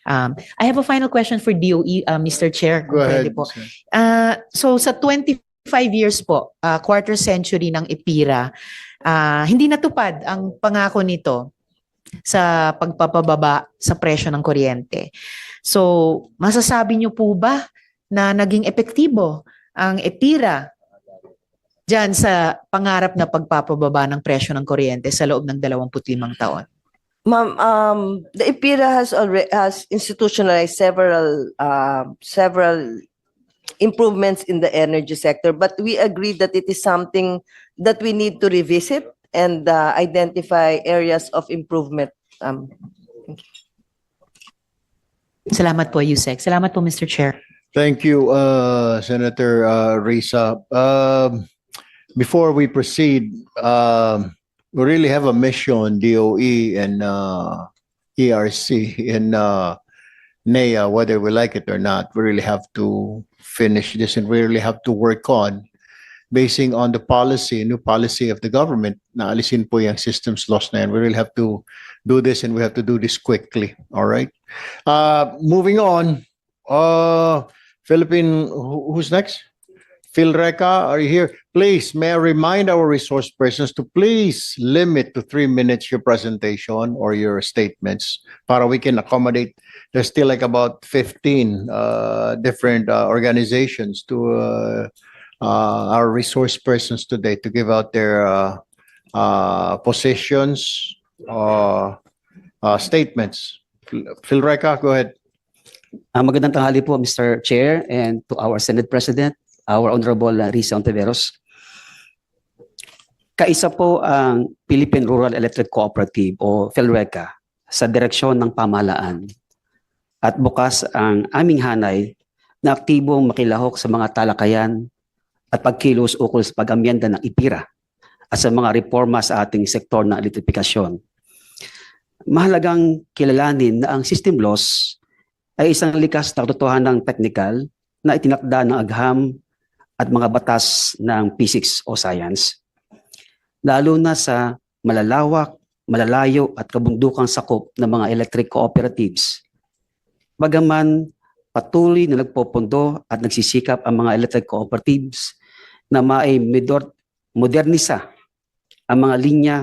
I have a final question for DOE, Mr. Chair. Go ahead. Po. So sa 25 years po, quarter century ng EPIRA, hindi natupad ang pangako nito sa pagpapababa sa presyo ng kuryente. So, masasabi niyo po ba na naging epektibo ang EPIRA dyan sa pangarap na pagpapababa ng presyo ng kuryente sa loob ng 25 taon? Ma'am, the EPIRA has institutionalized several improvements in the energy sector, but we agree that it is something that we need to revisit and identify areas of improvement. Salamat po, Yusek. Salamat po, Mr. Chair. Thank you, Senator Risa. Before we proceed, we really have a mission, DOE and ERC and NEA, whether we like it or not. We really have to finish this and we really have to work on basing on the new policy of the government na alisin po yung systems loss na yan. We really have to do this and we have to do this quickly. All right? Moving on, Philippine, who's next? Phil Reca, are you here? Please, may I remind our resource persons to please limit to 3 minutes your presentation or your statements para we can accommodate. There's still like about 15 different organizations to our resource persons today to give out their positions, statements. Phil Reca, go ahead. Magandang tanghali po, Mr. Chair, and to our Senate President, our Honorable Risa Ontiveros. Kaisa po ang Philippine Rural Electric Cooperative o PhilReca sa direksyon ng pamahalaan at bukas ang aming hanay na aktibong makilahok sa mga talakayan at pagkilos ukol sa pag-amyenda ng EPIRA at sa mga reforma sa ating sektor ng elektripikasyon. Mahalagang kilalanin na ang system loss ay isang likas na katotohanang technical na itinakda ng agham at mga batas ng physics o science, lalo na sa malalawak, malalayo at kabundukang sakop ng mga electric cooperatives. Bagaman patuloy na nagpopondo at nagsisikap ang mga electric cooperatives na modernisa ang mga linya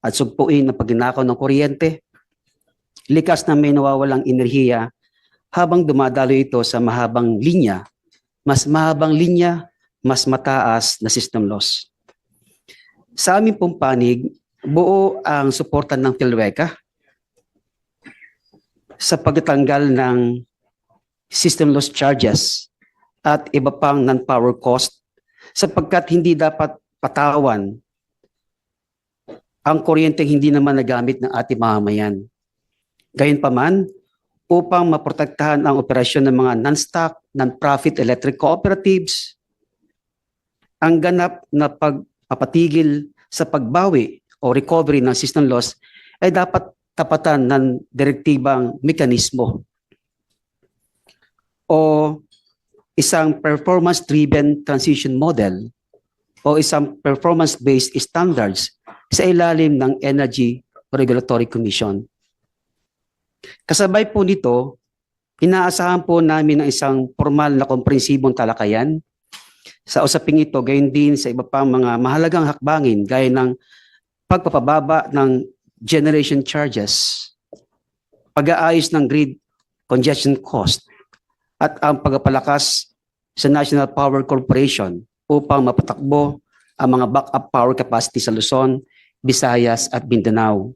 at sugpuin ang pagnanakaw ng kuryente. Likas na may nawawalang enerhiya habang dumadalo ito sa mahabang linya, mas mahabang linya, mas mataas na system loss. Sa aming pong panig, buo ang suporta ng PhilReca sa pagtatanggal ng system loss charges at iba pang non-power cost sapagkat hindi dapat patawan ang kuryenteng hindi naman nagamit ng ating mamamayan. Gayunpaman, upang maprotektahan ang operasyon ng mga non-stock, non-profit electric cooperatives, ang ganap na pagpapatigil sa pagbawi o recovery ng system loss ay dapat tapatan ng direktibang mekanismo o isang performance-driven transition model o isang performance-based standards sa ilalim ng Energy Regulatory Commission. Kasabay po nito, inaasahan po namin ang isang formal na komprehensibong talakayan sa usaping ito, gayon din sa iba pang mga mahalagang hakbangin gaya ng pagpapababa ng generation charges, pag-aayos ng grid congestion cost, at ang pagpapalakas sa National Power Corporation upang mapatakbo ang mga backup power capacity sa Luzon, Visayas at Mindanao.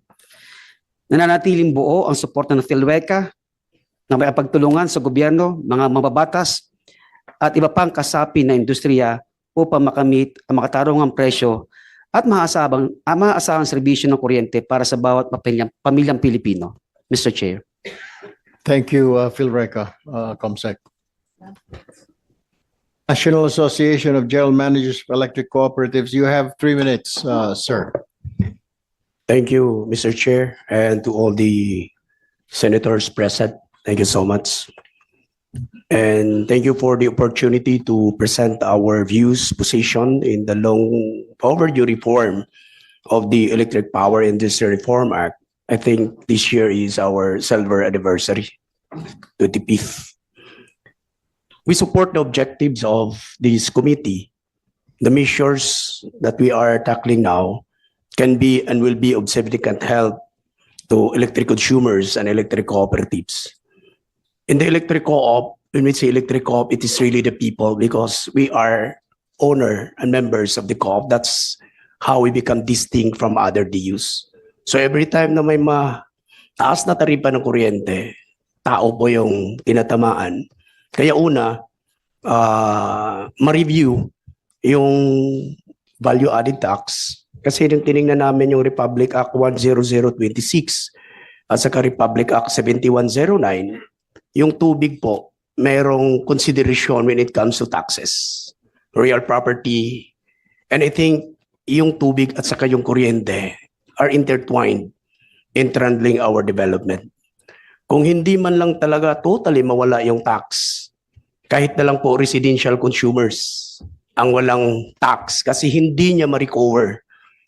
Nananatiling buo ang suporta ng PhilReca na may pagtulungan sa gobyerno, mga mababatas at iba pang kasapi na industriya upang makamit ang makatarungang presyo at maasahang serbisyo ng kuryente para sa bawat pamilyang Pilipino. Mr. Chair. Thank you, PhilReca, Comsec. National Association of General Managers of Electric Cooperatives, you have 3 minutes, sir. Thank you, Mr. Chair, and to all the senators present. Thank you so much. And thank you for the opportunity to present our views, position in the long overdue reform of the Electric Power Industry Reform Act. I think this year is our silver anniversary, 25th. We support the objectives of this committee. The measures that we are tackling now can be and will be of significant help to electric consumers and electric cooperatives. In the electric co-op, when we say electric co-op, it is really the people because we are owner and members of the co-op. That's how we become distinct from other DUs. So every time na may taas na taripa ng kuryente, tao po yung tinatamaan. Kaya una, ma-review yung value added tax kasi nung tiningnan namin yung Republic Act 10026 at saka Republic Act 7109, yung tubig po, mayroong consideration when it comes to taxes, real property, and I think yung tubig at saka yung kuryente are intertwined in handling our development. Kung hindi man lang talaga totally mawala yung tax, kahit na lang po residential consumers ang walang tax kasi hindi niya ma-recover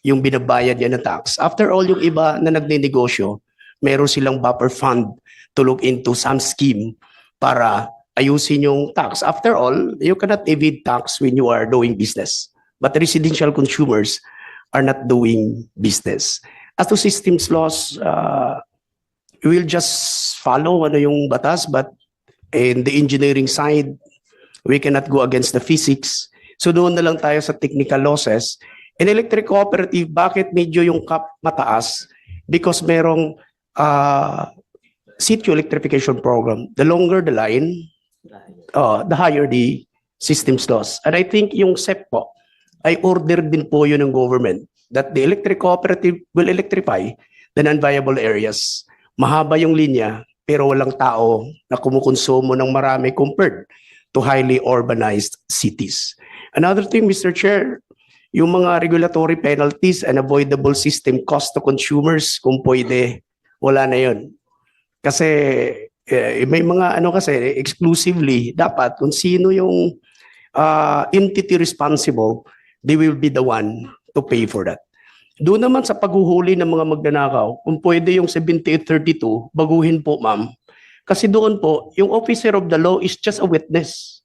yung binabayad niya na tax. After all, yung iba na nagnenegosyo, meron silang buffer fund to look into some scheme para ayusin yung tax. After all, you cannot evade tax when you are doing business. But residential consumers are not doing business. As to systems laws, we will just follow ano yung batas, but in the engineering side, we cannot go against the physics. So doon na lang tayo sa technical losses. In electric cooperative, bakit medyo yung cap mataas? Because merong sitio electrification program. The longer the line, the higher the systems loss. And I think yung SEP po, ay order din po yun ng government that the electric cooperative will electrify the non-viable areas. Mahaba yung linya, pero walang tao na kumukonsumo ng marami compared to highly urbanized cities. Another thing, Mr. Chair, yung mga regulatory penalties and avoidable system cost to consumers, kung pwede, wala na yun. Kasi may mga kasi exclusively dapat kung sino yung entity responsible, they will be the one to pay for that. Doon naman sa paghuhuli ng mga magnanakaw, kung pwede yung 7832, baguhin po ma'am, Kasi doon po, yung officer of the law is just a witness.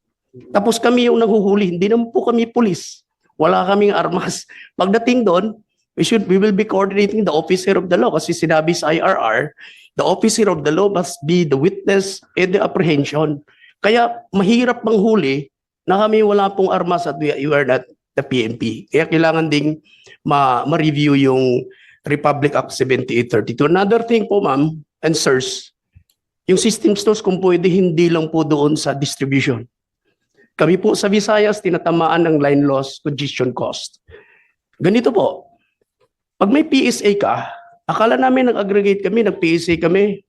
Tapos kami yung nanghuhuli, hindi naman po kami pulis. Wala kaming armas. Pagdating doon, we will be coordinating the officer of the law kasi sinabi sa IRR, the officer of the law must be the witness in the apprehension. Kaya mahirap manghuli na kami wala pong armas at we are not the PNP. Kaya kailangan ding ma-review yung Republic Act 7832. Another thing po, ma'am and sirs, yung system stores kung pwede hindi lang po doon sa distribution. Kami po sa Visayas tinatamaan ng line loss congestion cost. Ganito po, pag may PSA ka, akala namin nag-aggregate kami, nag-PSA kami,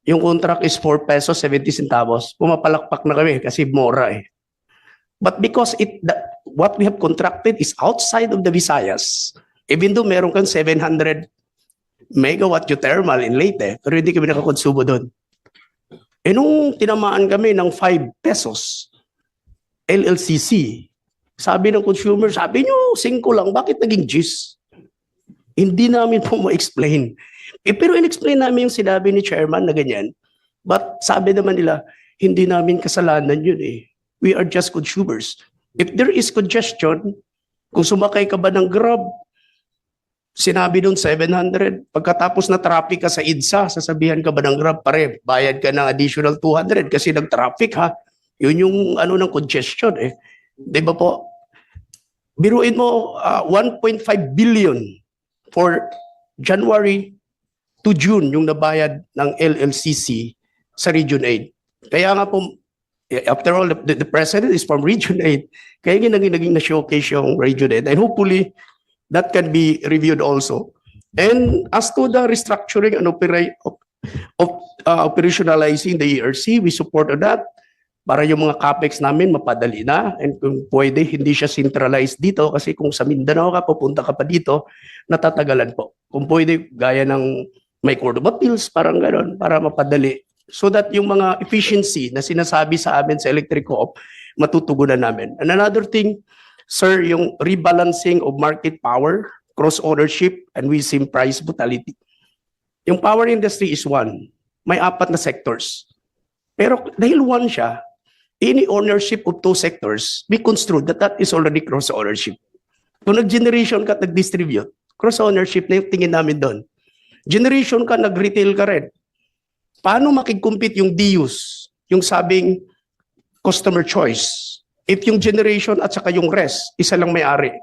yung contract is 4 pesos 70 centavos. Pumapalakpak na kami kasi mora eh. But because what we have contracted is outside of the Visayas, even though meron kang 700 megawatt geothermal in Leyte, pero hindi kami nakakonsumo doon. E nung tinamaan kami ng 5 pesos, LLCC, sabi ng consumer, sabi nyo, 5 lang, bakit naging 10? Hindi namin po ma-explain. Pero in-explain namin yung sinabi ni chairman na ganyan. But sabi naman nila, hindi namin kasalanan yun eh. We are just consumers. If there is congestion, kung sumakay ka ba ng Grab, sinabi doon 700, pagkatapos na traffic ka sa EDSA, sasabihan ka ba ng Grab, pare, bayad ka ng additional 200 kasi nag-traffic ha. Yun yung ano ng congestion eh. Di ba po? Biruin mo 1.5 billion for January to June yung nabayad ng LLCC sa Region 8. Kaya nga po, after all, the president is from Region 8. Kaya naging na-showcase yung Region 8. And hopefully, that can be reviewed also. And as to the restructuring and operationalizing the ERC, we support that para yung mga capex namin mapadali na. And kung pwede, hindi siya centralized dito kasi kung sa Mindanao ka, pupunta ka pa dito, natatagalan po. Kung pwede, gaya ng may Court of Appeals, parang gano'n, para mapadali. So that yung mga efficiency na sinasabi sa amin sa electric co-op, matutugunan namin. And another thing, sir, yung rebalancing of market power, cross-ownership, and we see price brutality. Yung power industry is one. May 4 na sectors. Pero dahil one siya, any ownership of 2 sectors, we construe that is already cross-ownership. Kung nag-generation ka at nag-distribute, cross-ownership na yung tingin namin doon. Generation ka, nag-retail ka rin. Paano makikompete yung DUs, yung sabing customer choice? If yung generation at saka yung rest, isa lang may-ari.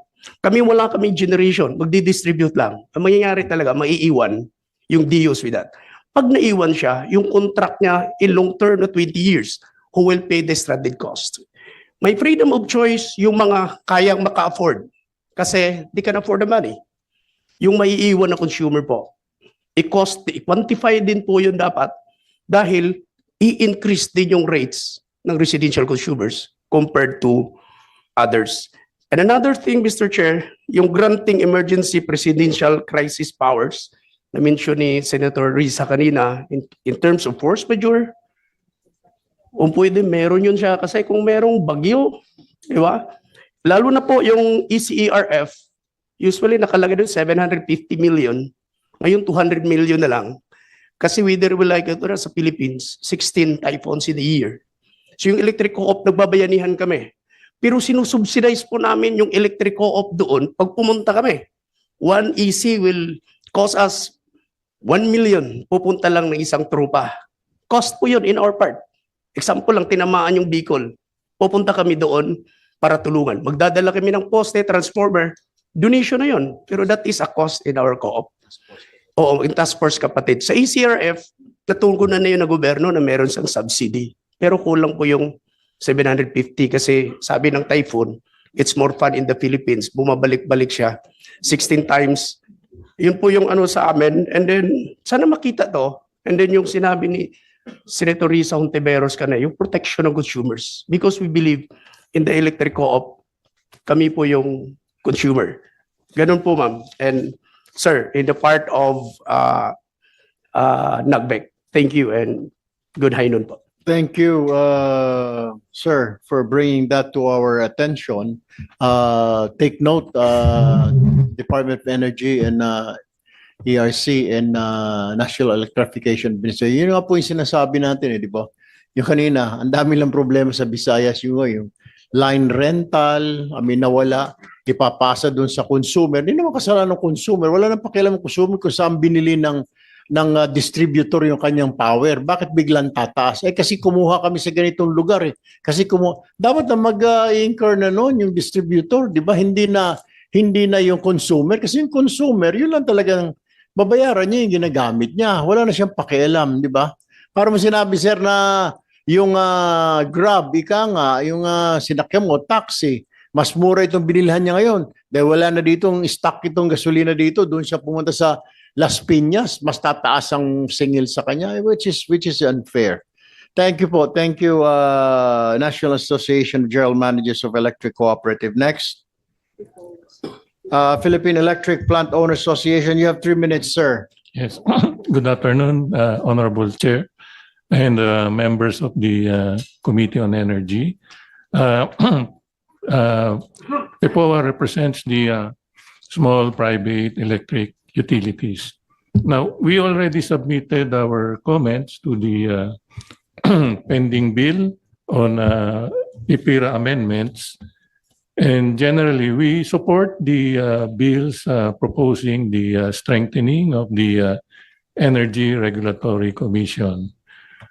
Kami wala kaming generation, magdi-distribute lang. Ang mangyayari talaga, maiiwan yung DUs with that. Pag naiwan siya, yung contract niya in long term na 20 years, who will pay the stranded cost? May freedom of choice yung mga kayang maka-afford. Kasi di can afford the money. Yung maiiwan na consumer po. I-quantify din po yun dapat dahil i-increase din yung rates ng residential consumers compared to others. And another thing, Mr. Chair, yung granting emergency presidential crisis powers na mention ni Senator Risa kanina in terms of force majeure, kung pwede, meron yun siya kasi kung merong bagyo, di ba? Lalo na po yung ECERF, usually nakalagay doon 750 million, ngayon 200 million na lang. Kasi weather will like ito na sa Philippines, 16 typhoons in a year. So yung electric co-op, nagbabayanihan kami. Pero sinusubsidize po namin yung electric co-op doon pag pumunta kami. 1 EC will cost us 1 million. Pupunta lang ng isang trupa. Cost po yun in our part. Example lang, tinamaan yung Bicol. Pupunta kami doon para tulungan. Magdadala kami ng poste, transformer. Donation na yun. Pero that is a cost in our co-op. Oo, in task force kapatid. Sa ECRF, natugunan na yun na gobyerno na meron siyang subsidy. Pero kulang po yung 750 kasi sabi ng typhoon, it's more fun in the Philippines. Bumabalik-balik siya 16 times. Yun po yung ano sa amin. And then, sana makita to. And then yung sinabi ni Senator Risa Hontiveros kanina, yung protection of consumers. Because we believe in the electric co-op, kami po yung consumer. Ganun po, ma'am. And sir, in the part of Nagbek, thank you and good high noon po. Thank you, sir, for bringing that to our attention. Take note, Department of Energy and ERC and National Electrification Administration. Yun nga po yung sinasabi natin, di ba? Yung kanina, ang dami lang problema sa Visayas yung line rental, nawala, ipapasa doon sa consumer. Hindi naman kasalanan ng consumer. Wala nang pakialam ng consumer kung saan binili ng distributor yung kanyang power. Bakit biglang tataas? Kasi kumuha kami sa ganitong lugar. Kasi dapat na mag-incur na noon yung distributor, di ba? Hindi na yung consumer. Kasi yung consumer, yun lang talagang babayaran niya yung ginagamit niya. Wala na siyang pakialam, di ba? Para mo sinabi, sir, na yung Grab, yung sinakyan mo, taxi, mas mura itong binilhan niya ngayon. Dahil wala na ditong stock itong gasolina dito, doon siya pumunta sa Las Piñas, mas tataas ang singil sa kanya, which is unfair. Thank you po. Thank you, National Association of General Managers of Electric Cooperative. Next. Philippine Electric Plant Owners Association. You have 3 minutes, sir. Yes. Good afternoon, Honorable Chair and members of the Committee on Energy. EPOA represents the small private electric utilities. Now, we already submitted our comments to the pending bill on EPIRA amendments. And generally, we support the bills proposing the strengthening of the Energy Regulatory Commission.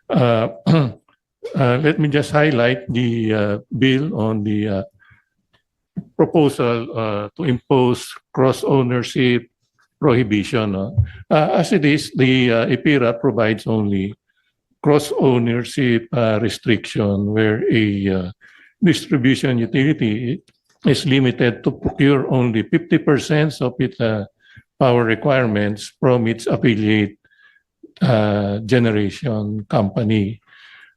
Let me just highlight the bill on the proposal to impose cross-ownership prohibition. As it is, the EPIRA provides only cross-ownership restriction where a distribution utility is limited to procure only 50% of its power requirements from its affiliate generation company.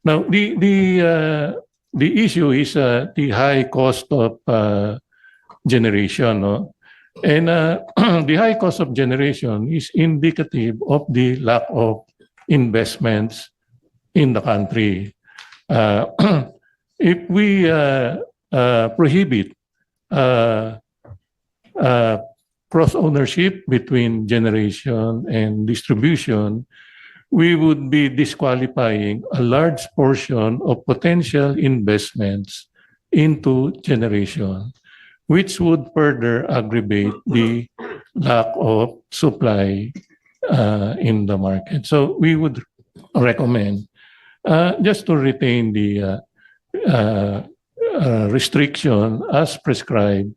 Now, the issue is the high cost of generation. No? And the high cost of generation is indicative of the lack of investments in the country. If we prohibit cross-ownership between generation and distribution, we would be disqualifying a large portion of potential investments into generation, which would further aggravate the lack of supply in the market. So we would recommend just to retain the restriction as prescribed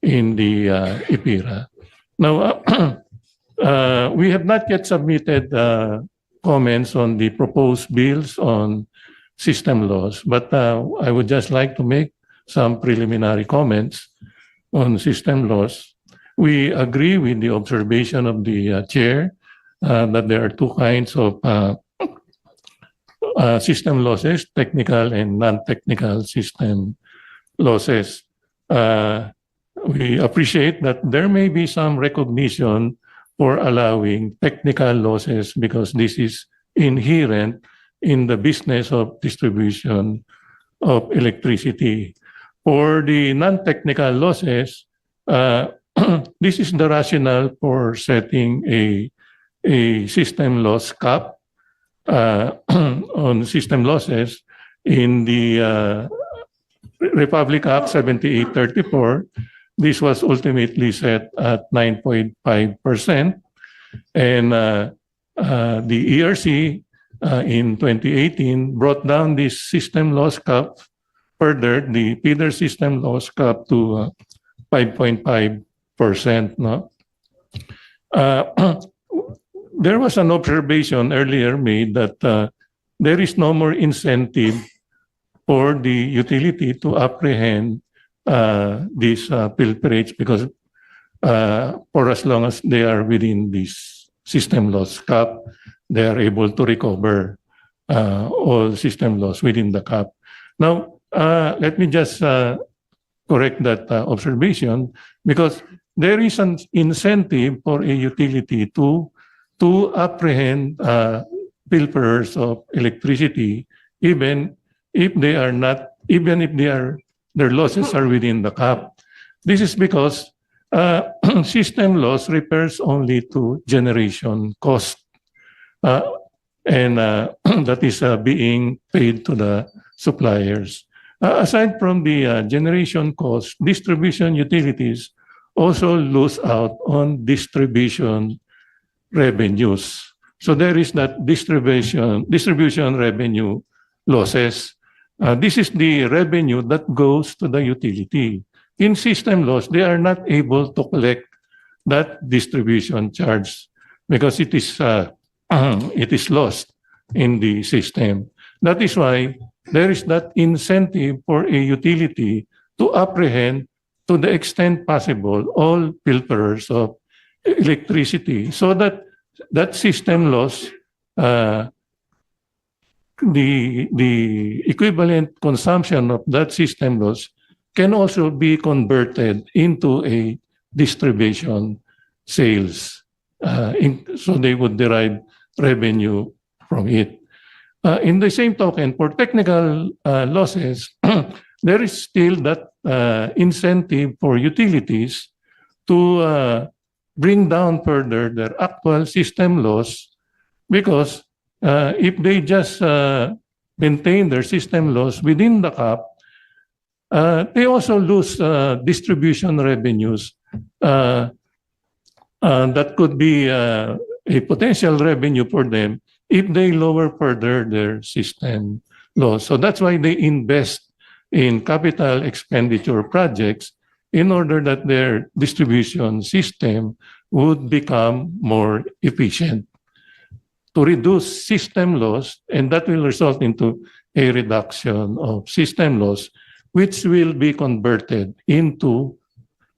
in the EPIRA. Now, we have not yet submitted comments on the proposed bills on system laws, but I would just like to make some preliminary comments on system laws. We agree with the observation of the chair that there are two kinds of system losses, technical and non-technical system losses. We appreciate that there may be some recognition for allowing technical losses because this is inherent in the business of distribution of electricity. For the non-technical losses, this is the rationale for setting a system loss cap on system losses in the Republic Act 7834. This was ultimately set at 9.5%, and the ERC in 2018 brought down this system loss cap further, the feeder system loss cap to 5.5%. No? There was an observation earlier made that there is no more incentive for the utility to apprehend these pilferage because for as long as they are within this system loss cap, they are able to recover all system loss within the cap. Now, let me just correct that observation because there is an incentive for a utility to apprehend pilferers of electricity, even if their losses are within the cap. This is because system loss refers only to generation cost, and that is being paid to the suppliers. Aside from the generation cost, distribution utilities also lose out on distribution revenues. So there is that distribution revenue losses. This is the revenue that goes to the utility. In system loss, they are not able to collect that distribution charge because it is lost in the system. That is why there is that incentive for a utility to apprehend to the extent possible all pilferers of electricity so that system loss, the equivalent consumption of that system loss can also be converted into a distribution sales. So they would derive revenue from it. In the same token, for technical losses, there is still that incentive for utilities to bring down further their actual system loss because if they just maintain their system loss within the cap, they also lose distribution revenues that could be a potential revenue for them if they lower further their system loss. So that's why they invest in capital expenditure projects in order that their distribution system would become more efficient to reduce system loss, and that will result into a reduction of system loss, which will be converted into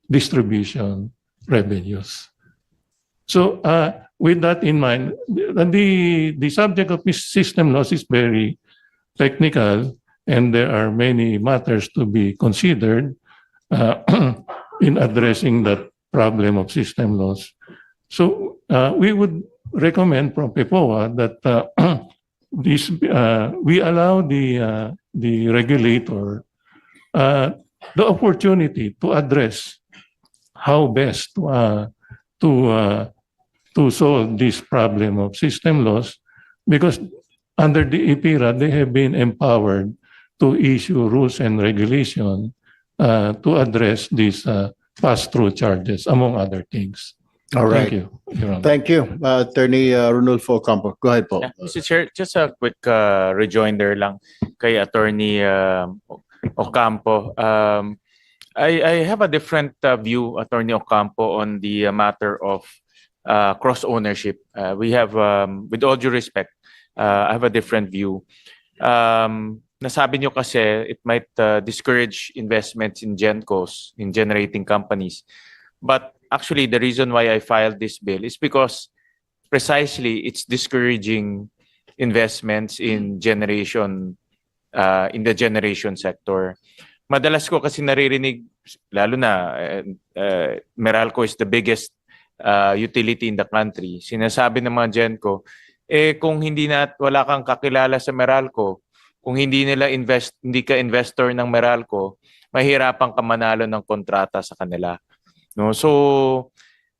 distribution revenues. So with that in mind, the subject of system loss is very technical, and there are many matters to be considered in addressing that problem of system loss. So we would recommend from PEPOA that we allow the regulator the opportunity to address how best to solve this problem of system loss, because under the EPIRA, they have been empowered to issue rules and regulation to address these pass-through charges, among other things. All right. Thank you, Your Honor. Thank you, Attorney Ronulfo Ocampo. Go ahead, po. Yeah, Mr. Chair, just a quick rejoinder lang kay Attorney Ocampo. I have a different view, Attorney Ocampo, on the matter of cross-ownership. We have, with all due respect, I have a different view. Nasabi nyo kasi it might discourage investments in GenCos, in generating companies. But actually, the reason why I filed this bill is because precisely it's discouraging investments in generation, in the generation sector. Madalas ko kasi naririnig, lalo na Meralco is the biggest utility in the country. Sinasabi ng mga GenCo, kung wala kang kakilala sa Meralco, kung hindi ka investor ng Meralco, mahirapan ka manalo ng kontrata sa kanila. No, so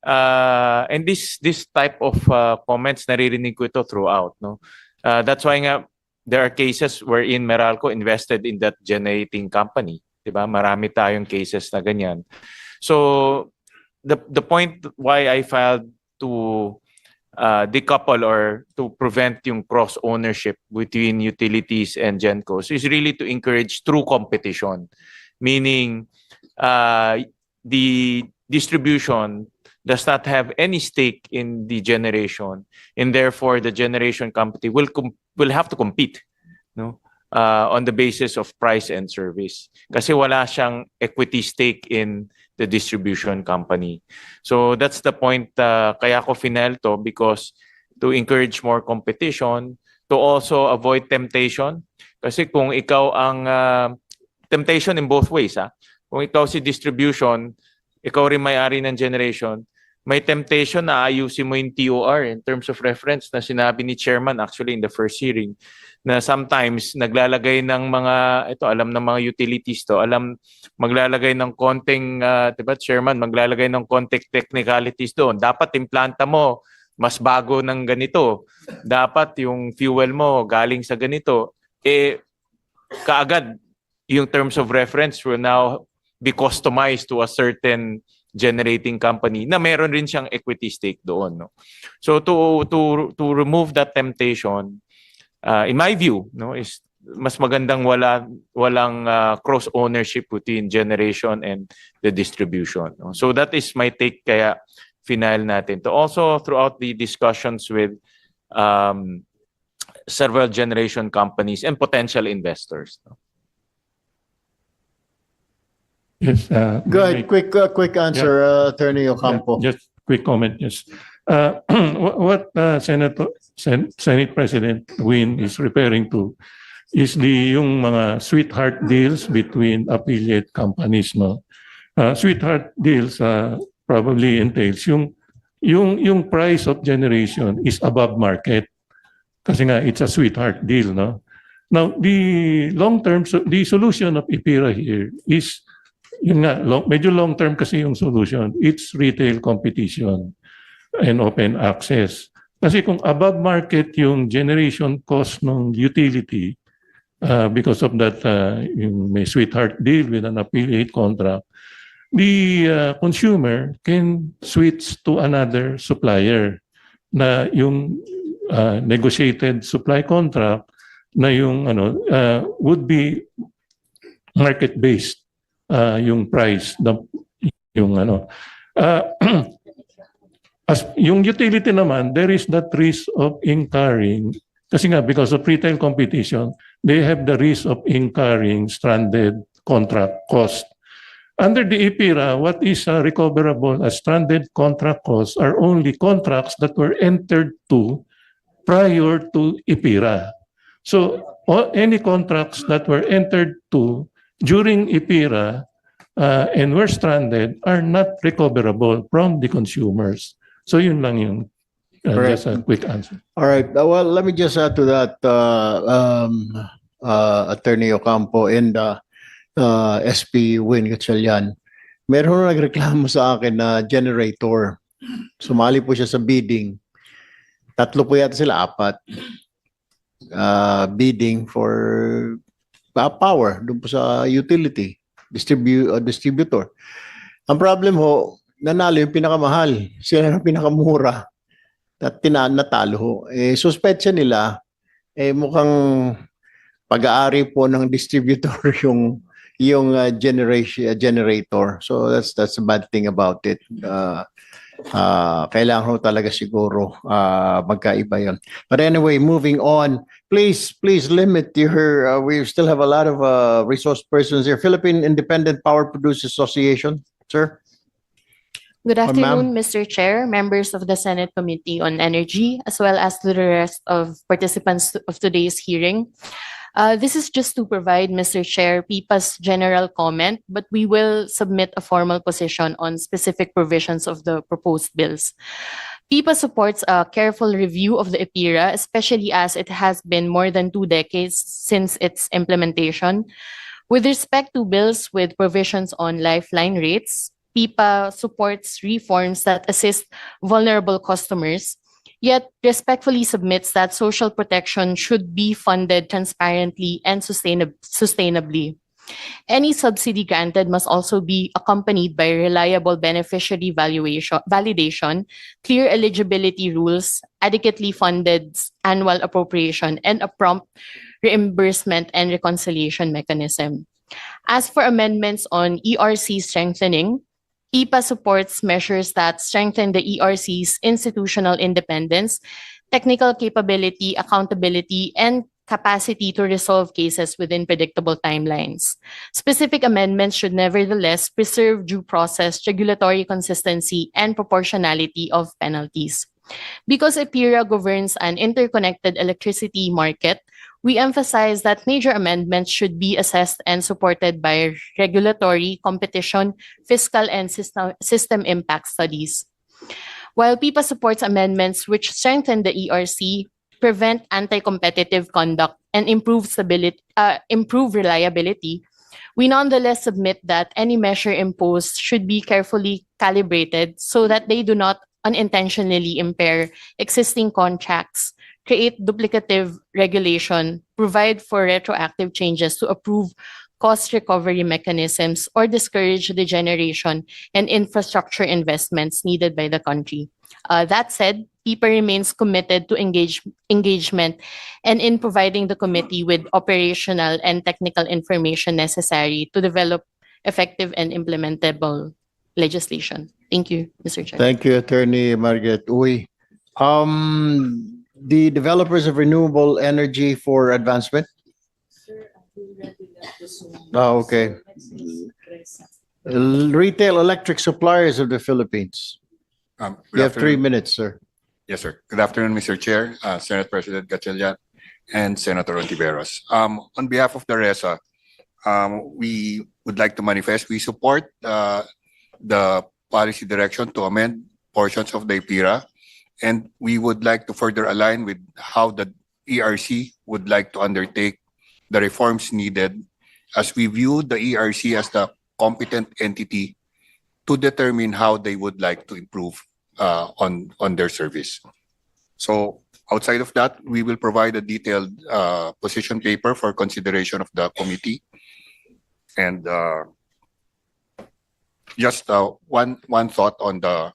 and this type of comments naririnig ko ito throughout, no. That's why nga there are cases wherein Meralco invested in that generating company, 'di ba? Marami tayong cases na ganyan. So the point why I filed to decouple or to prevent yung cross ownership between utilities and GenCos is really to encourage true competition, meaning the distribution does not have any stake in the generation, and therefore the generation company will have to compete, no, on the basis of price and service, kasi wala siyang equity stake in the distribution company. So that's the point. Kaya ko final to, because to encourage more competition, to also avoid temptation. Kasi kung ikaw ang temptation in both ways, kung ikaw si distribution, ikaw rin may-ari ng generation, may temptation na ayusin mo yung TOR in terms of reference na sinabi ni Chairman actually in the first hearing na sometimes naglalagay ng mga, ito alam ng mga utilities to, maglalagay ng konting, diba Chairman, maglalagay ng konting technicalities doon. Dapat yung planta mo mas bago ng ganito. Dapat yung fuel mo galing sa ganito. Kaagad yung terms of reference will now be customized to a certain generating company na meron rin siyang equity stake doon, no. So to remove that temptation, in my view, no, is mas magandang walang cross ownership between generation and the distribution, no? So that is my take, kaya final natin to also throughout the discussions with several generation companies and potential investors, no? Yes. Go ahead, quick answer, Attorney Ocampo. Just quick comment. Yes. What Senate President Win is referring to is yung mga sweetheart deals between affiliate companies, no. Sweetheart deals probably entails yung price of generation is above market kasi nga it's a sweetheart deal, no. Now the the solution of IPIRA here is yun nga, medyo long term kasi yung solution. It's retail competition and open access. Kasi kung above market yung generation cost ng utility, because of that yung may sweetheart deal with an affiliate contract, the consumer can switch to another supplier na yung negotiated supply contract na yung would be market-based. Yung price, as yung utility naman, there is that risk of incurring, kasi nga because of retail competition, they have the risk of incurring stranded contract cost. Under the IPIRA, what is recoverable as stranded contract costs are only contracts that were entered to prior to IPIRA. So any contracts that were entered to during IPIRA and were stranded are not recoverable from the consumers. So yun lang yung just a quick answer. All right. Well, let me just add to that, Attorney Ocampo and SP Win Gatchalian. Meron na nagreklamo sa akin na generator. Sumali po siya sa bidding. 3 po yata sila, 4. Bidding for power doon po sa utility distributor. Ang problem ho, nanalo yung pinakamahal, sila yung pinakamura at natalo ho. Suspetsya nila mukhang pag-aari po ng distributor yung generator. So that's a bad thing about it. Kailangan ho talaga siguro magkaiba yun. But anyway, moving on, please limit your, we still have a lot of resource persons here. Philippine Independent Power Producers Association, sir. Good afternoon, ma'am. Mr. Chair, members of the Senate Committee on Energy, as well as to the rest of participants of today's hearing. This is just to provide, Mr. Chair, PIPA's general comment, but we will submit a formal position on specific provisions of the proposed bills. PIPA supports a careful review of the IPIRA, especially as it has been more than 2 decades since its implementation. With respect to bills with provisions on lifeline rates, PIPA supports reforms that assist vulnerable customers, yet respectfully submits that social protection should be funded transparently and sustainably. Any subsidy granted must also be accompanied by reliable beneficiary validation, clear eligibility rules, adequately funded annual appropriation, and a prompt reimbursement and reconciliation mechanism. As for amendments on ERC strengthening, PIPA supports measures that strengthen the ERC's institutional independence, technical capability, accountability, and capacity to resolve cases within predictable timelines. Specific amendments should nevertheless preserve due process, regulatory consistency, and proportionality of penalties. Because IPIRA governs an interconnected electricity market, we emphasize that major amendments should be assessed and supported by regulatory, competition, fiscal, and system impact studies. While PIPA supports amendments which strengthen the ERC, prevent anti-competitive conduct, and improve reliability, we nonetheless submit that any measure imposed should be carefully calibrated so that they do not unintentionally impair existing contracts, create duplicative regulation, provide for retroactive changes to approve cost recovery mechanisms, or discourage the generation and infrastructure investments needed by the country. That said, PIPA remains committed to engagement and in providing the committee with operational and technical information necessary to develop effective and implementable legislation. Thank you, Mr. Chair. Thank you, Attorney Margaret Uy. The developers of renewable energy for advancement. Oh, okay. Retail electric suppliers of the Philippines. Good You have 3 afternoon. minutes, sir. Yes, sir. Good afternoon, Mr. Chair, Senate President Gatchalian, and Senator Ontiveros. On behalf of the RESA, we would like to manifest we support the policy direction to amend portions of the IPIRA, and we would like to further align with how the ERC would like to undertake the reforms needed, as we view the ERC as the competent entity to determine how they would like to improve on their service. So outside of that, we will provide a detailed position paper for consideration of the committee. And just one thought on the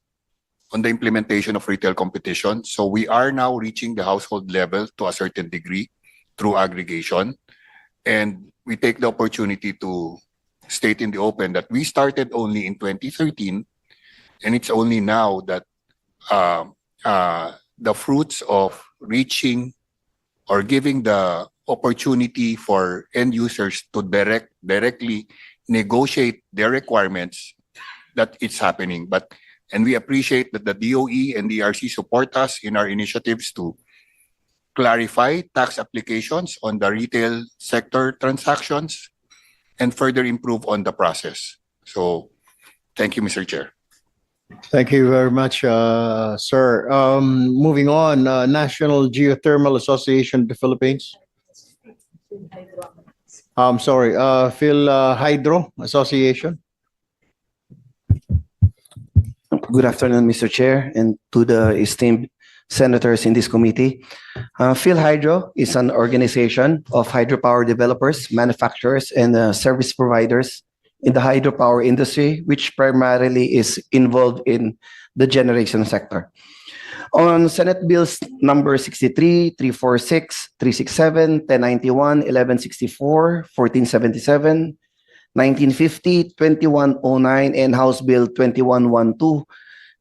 implementation of retail competition. So we are now reaching the household level to a certain degree through aggregation. And we take the opportunity to state in the open that we started only in 2013, and it's only now that the fruits of reaching or giving the opportunity for end users to directly negotiate their requirements, that it's happening. And we appreciate that the DOE and the ERC support us in our initiatives to clarify tax applications on the retail sector transactions and further improve on the process. So thank you, Mr. Chair. Thank you very much, sir. Moving on, National Geothermal Association of the Philippines. I'm sorry, Phil Hydro Association. Good afternoon, Mr. Chair, and to the esteemed senators in this committee. Phil Hydro is an organization of hydropower developers, manufacturers, and service providers in the hydropower industry, which primarily is involved in the generation sector. On Senate Bills number 63, 346, 367, 1091, 1164, 1477, 1950, 2109, and House Bill 2112.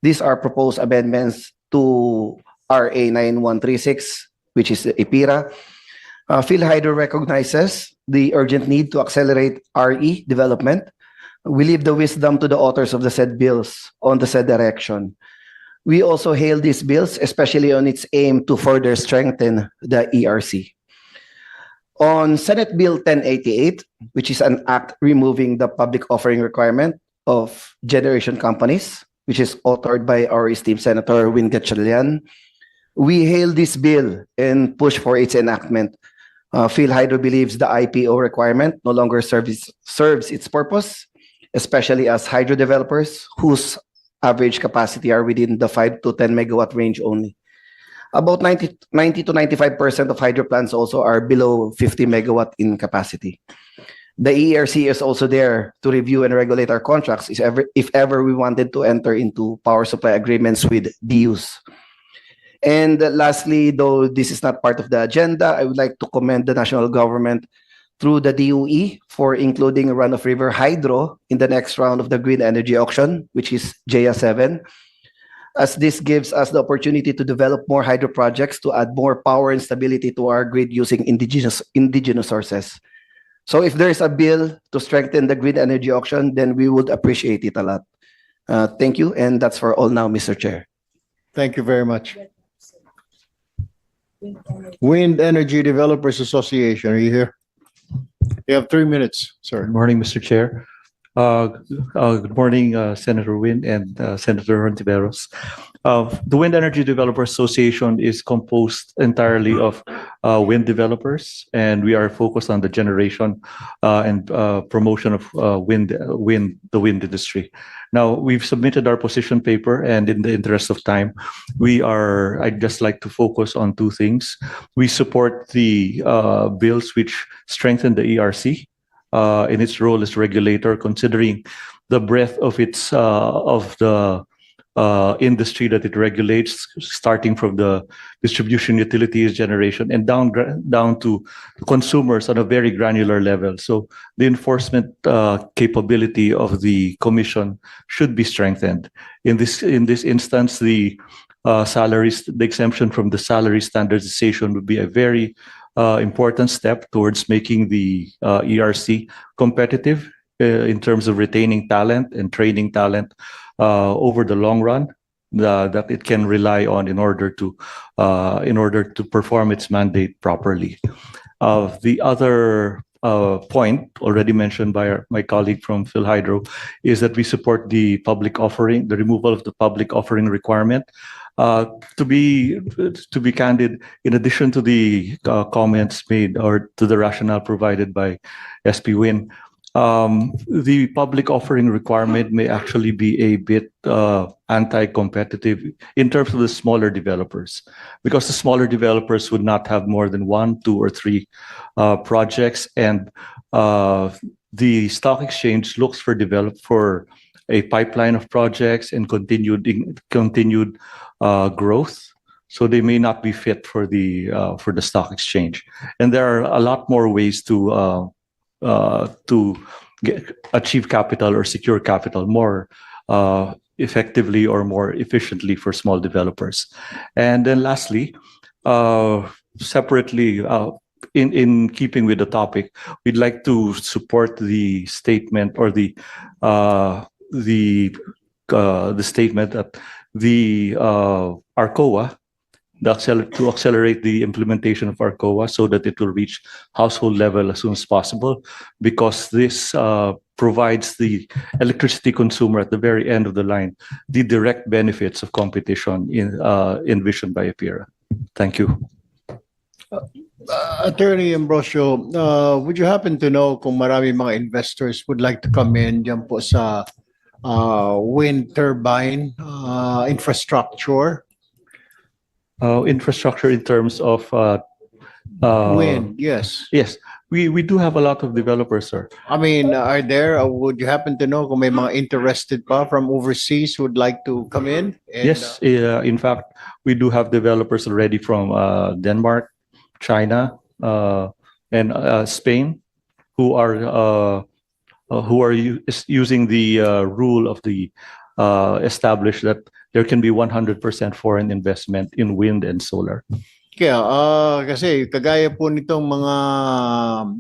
These are proposed amendments to RA 9136, which is the IPIRA. Phil Hydro recognizes the urgent need to accelerate RE development. We leave the wisdom to the authors of the said bills on the said direction. We also hail these bills, especially on its aim to further strengthen the ERC. On Senate Bill 1088, which is an act removing the public offering requirement of generation companies, which is authored by our esteemed Senator Win Gatchalian, we hail this bill and push for its enactment. Phil Hydro believes the IPO requirement no longer serves its purpose, especially as hydro developers whose average capacity are within the 5 to 10 megawatt range only. About 90 to 95% of hydro plants also are below 50 megawatt in capacity. The ERC is also there to review and regulate our contracts if ever we wanted to enter into power supply agreements with DUs. And lastly, though this is not part of the agenda, I would like to commend the national government through the DOE for including Run-of-River Hydro in the next round of the green energy auction, which is JEA-7, as this gives us the opportunity to develop more hydro projects to add more power and stability to our grid using indigenous sources. So if there is a bill to strengthen the green energy auction, then we would appreciate it a lot. Thank you, and that's for all now, Mr. Chair. Thank you very much. Wind Energy Developers Association, are you here? You have 3 minutes, sir. Good morning, Mr. Chair. Good morning, Senator Win and Senator Hontiveros. The Wind Energy Developer Association is composed entirely of wind developers, and we are focused on the generation and promotion of the wind industry. Now, we've submitted our position paper, and in the interest of time, I'd just like to focus on two things. We support the bills which strengthen the ERC in its role as regulator, considering the breadth of the industry that it regulates, starting from the distribution, utilities, generation, and down to consumers on a very granular level. So the enforcement capability of the commission should be strengthened. In this instance, the exemption from the salary standardization would be a very important step towards making the ERC competitive in terms of retaining talent and training talent over the long run that it can rely on in order to perform its mandate properly. The other point already mentioned by my colleague from PhilHydro is that we support the removal of the public offering requirement. To be candid, in addition to the comments made or to the rationale provided by SP Win, the public offering requirement may actually be a bit anti-competitive in terms of the smaller developers, because the smaller developers would not have more than 1, 2, or 3 projects, and the stock exchange looks for a pipeline of projects and continued growth. So they may not be fit for the stock exchange, and there are a lot more ways to achieve capital or secure capital more effectively or more efficiently for small developers. And then lastly, separately, in keeping with the topic, we'd like to support the statement or the statement that the ARCOA, to accelerate the implementation of ARCOA so that it will reach household level as soon as possible, because this provides the electricity consumer at the very end of the line the direct benefits of competition envisioned by APIRA. Thank you. Attorney Ambrosio, would you happen to know kung marami mga investors would like to come in dyan po sa wind turbine infrastructure? Infrastructure in terms of Wind, yes. Yes, we do have a lot of developers, sir. I mean, would you happen to know kung may mga interested pa from overseas who would like to come in? And, Yes, in fact, we do have developers already from Denmark, China, and Spain, who are using the rule of the established that there can be 100% foreign investment in wind and solar. Kaya, kasi kagaya po nitong mga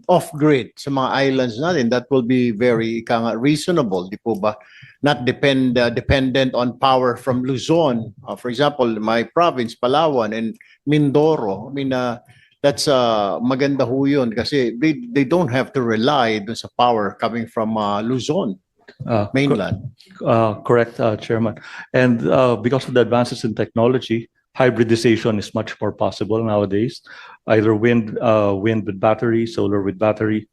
off-grid sa mga islands natin, that will be very reasonable, di po ba? Not dependent on power from Luzon. For example, my province, Palawan and Mindoro. I mean, that's maganda ho yun kasi they don't have to rely dun sa power coming from Luzon. Mainland. Correct, Chairman. And because of the advances in technology, hybridization is much more possible nowadays. Either wind with battery, solar with battery,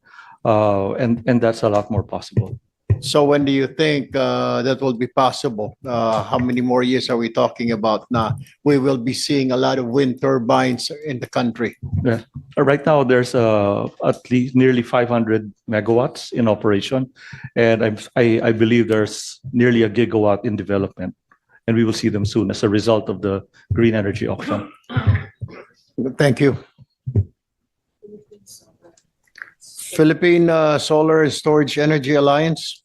and that's a lot more possible. So when do you think that will be possible? How many more years are we talking about now? We will be seeing a lot of wind turbines in the country. Yeah. Right now, there's at least nearly 500 megawatts in operation, and I believe there's nearly a gigawatt in development, and we will see them soon as a result of the green energy auction. Thank you. Philippine Solar Storage Energy Alliance.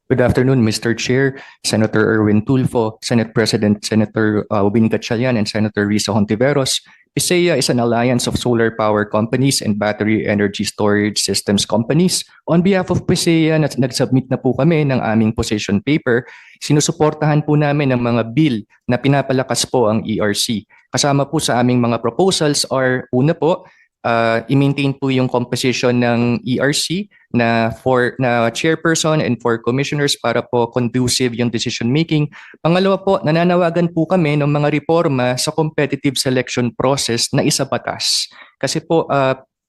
Good afternoon, Mr. Chair, Senator Erwin Tulfo, Senate President Senator Win Gatchalian, and Senator Risa Hontiveros. PISEA is an alliance of solar power companies and battery energy storage systems companies. On behalf of PISEA, nag-submit na po kami ng aming position paper. Sinusuportahan po namin ang mga bill na pinapalakas po ang ERC. Kasama po sa aming mga proposals are, una po, i-maintain po yung composition ng ERC na chairperson and for commissioners para po conducive yung decision making. Pangalawa po, nananawagan po kami ng mga reforma sa competitive selection process na isabatas. Kasi po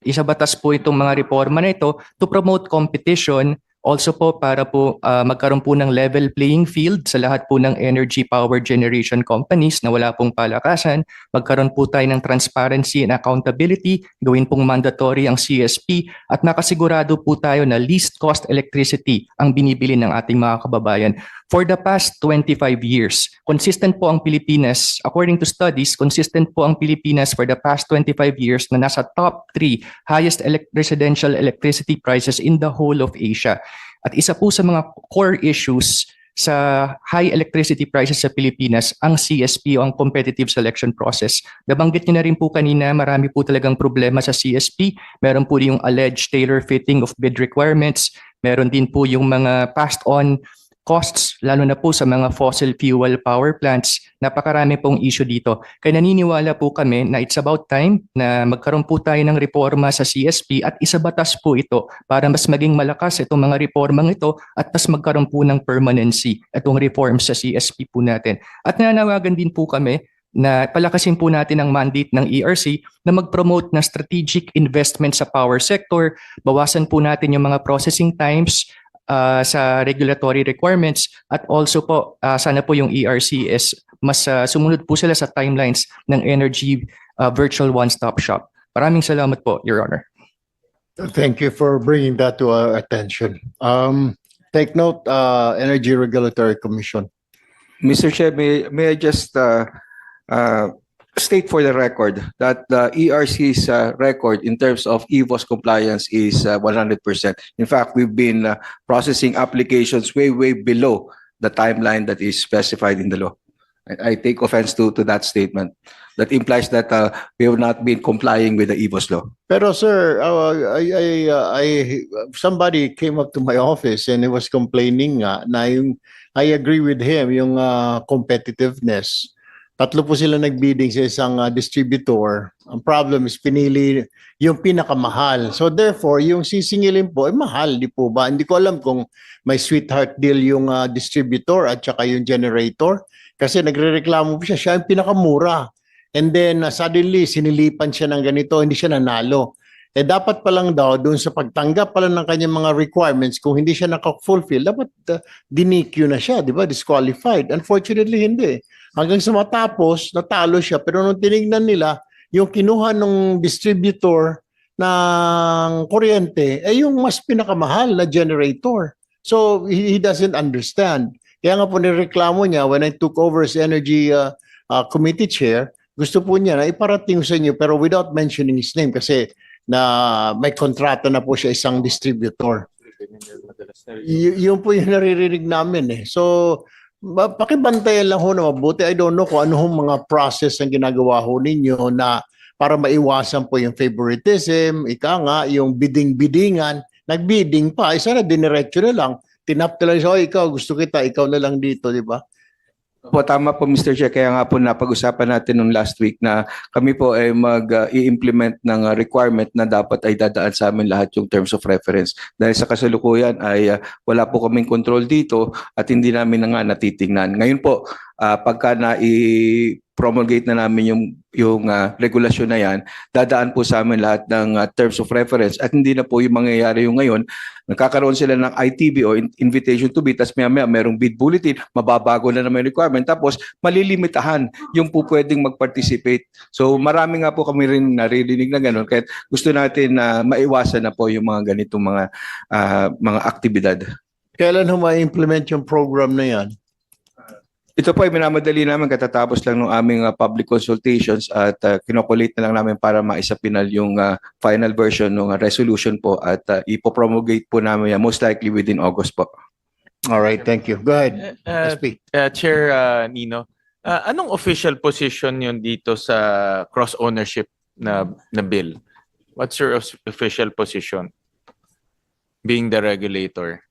isabatas po itong mga reforma na ito to promote competition. Also po para po magkaroon po ng level playing field sa lahat po ng energy power generation companies na wala pong palakasan. Magkaroon po tayo ng transparency and accountability, gawin pong mandatory ang CSP at makasigurado po tayo na least cost electricity ang binibili ng ating mga kababayan. For the past 25 years, consistent po ang Pilipinas, according to studies, consistent po ang Pilipinas for the past 25 years na nasa top 3 highest residential electricity prices in the whole of Asia. At isa po sa mga core issues sa high electricity prices sa Pilipinas, ang CSP o ang competitive selection process. Nabanggit niyo na rin po kanina, marami po talagang problema sa CSP. Meron po yung alleged tailor fitting of bid requirements. Meron din po yung mga passed on costs, lalo na po sa mga fossil fuel power plants. Napakarami pong issue dito. Kaya naniniwala po kami na it's about time na magkaroon po tayo ng reforma sa CSP at isabatas po ito para mas maging malakas itong mga reformang ito at mas magkaroon po ng permanency itong reforms sa CSP po natin. At nananawagan din po kami na palakasin po natin ang mandate ng ERC na mag-promote ng strategic investment sa power sector, bawasan po natin yung mga processing times sa regulatory requirements at also po sana po yung ERC is mas sumunod po sila sa timelines ng energy virtual one-stop shop. Maraming salamat po, Your Honor. Thank you for bringing that to our attention. Take note, Energy Regulatory Commission. Mr. Chair, may I just state for the record that the ERC's record in terms of EVOS compliance is 100%. In fact, we've been processing applications way below the timeline that is specified in the law. I take offense to that statement. That implies that we have not been complying with the EVOS law. Pero sir, somebody came up to my office and he was complaining nga na yung, I agree with him, yung competitiveness. Tatlo po sila nagbidding sa isang distributor. Ang problem is pinili yung pinakamahal. So therefore, yung sisingilin po ay mahal, di po ba? Hindi ko alam kung may sweetheart deal yung distributor at saka yung generator. Kasi nagrereklamo po siya, siya yung pinakamura. And then suddenly, sinilipan siya ng ganito, hindi siya nanalo. Eh dapat pa lang daw, doon sa pagtanggap pa lang ng kanyang mga requirements, kung hindi siya naka-fulfill, dapat din-EQ na siya, di ba? Disqualified. Unfortunately, hindi. Hanggang sa matapos, natalo siya. Pero nung tinignan nila, yung kinuha ng distributor ng kuryente, ay yung mas pinakamahal na generator. So, he doesn't understand. Kaya nga po nireklamo niya, when I took over as Energy Committee Chair, gusto po niya na iparating sa inyo, pero without mentioning his name kasi na may kontrata na po siya isang distributor. Yun po yung naririnig namin eh. So, pakibantayan lang ho na mabuti. I don't know kung ano hong mga process ang ginagawa ho ninyo na para maiwasan po yung favoritism, yung bidding-biddingan, nag-bidding pa, isa na diniretso na lang, tinap na lang siya, ikaw gusto kita, ikaw na lang dito, di ba? Po, tama po Mr. Chair, kaya nga po napag-usapan natin nung last week na kami po ay mag-i-implement ng requirement na dapat ay dadaan sa amin lahat yung terms of reference. Dahil sa kasalukuyan ay wala po kaming control dito at hindi namin na nga natitingnan. Ngayon po, pagka na-promulgate na namin yung regulasyon na yan, dadaan po sa amin lahat ng terms of reference at hindi na po yung mangyayari yung ngayon. Nagkakaroon sila ng ITB o invitation to bid, tapos maya merong bid bulletin, mababago na naman yung requirement, tapos malilimitahan yung po pwedeng mag-participate. So marami nga po kami rin naririnig na gano'n, kaya gusto natin na maiwasan na po yung mga ganitong mga aktibidad. Kailan ho ma-implement yung program na yan? Ito po ay minamadali namin katatapos lang ng aming public consultations at kinokolate na lang namin para maisapinal yung final version ng resolution po at ipopromulgate po namin yan most likely within August po. All right, thank you. Go ahead, SP. Chair Nino, anong official position yun dito sa cross-ownership na bill? What's your official position being the regulator?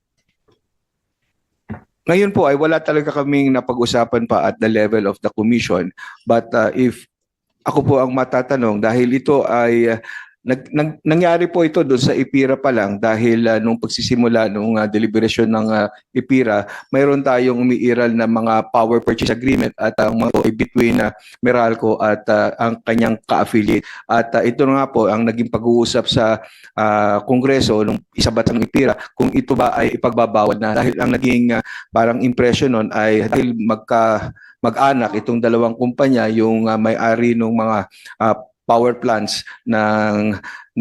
Ngayon po ay wala talaga kaming napag-usapan pa at the level of the commission. But if ako po ang matatanong, dahil ito ay Nangyari po ito doon sa IPIRA pa lang dahil nung pagsisimula nung deliberation ng IPIRA, mayroon tayong umiiral na mga power purchase agreement at ang mga between Meralco at ang kanyang ka-affiliate. At ito nga po ang naging pag-uusap sa Kongreso nung isabat ng IPIRA kung ito ba ay ipagbabawal na, dahil ang naging parang impression nun ay dahil mag-anak itong dalawang kumpanya, yung may-ari ng mga power plants na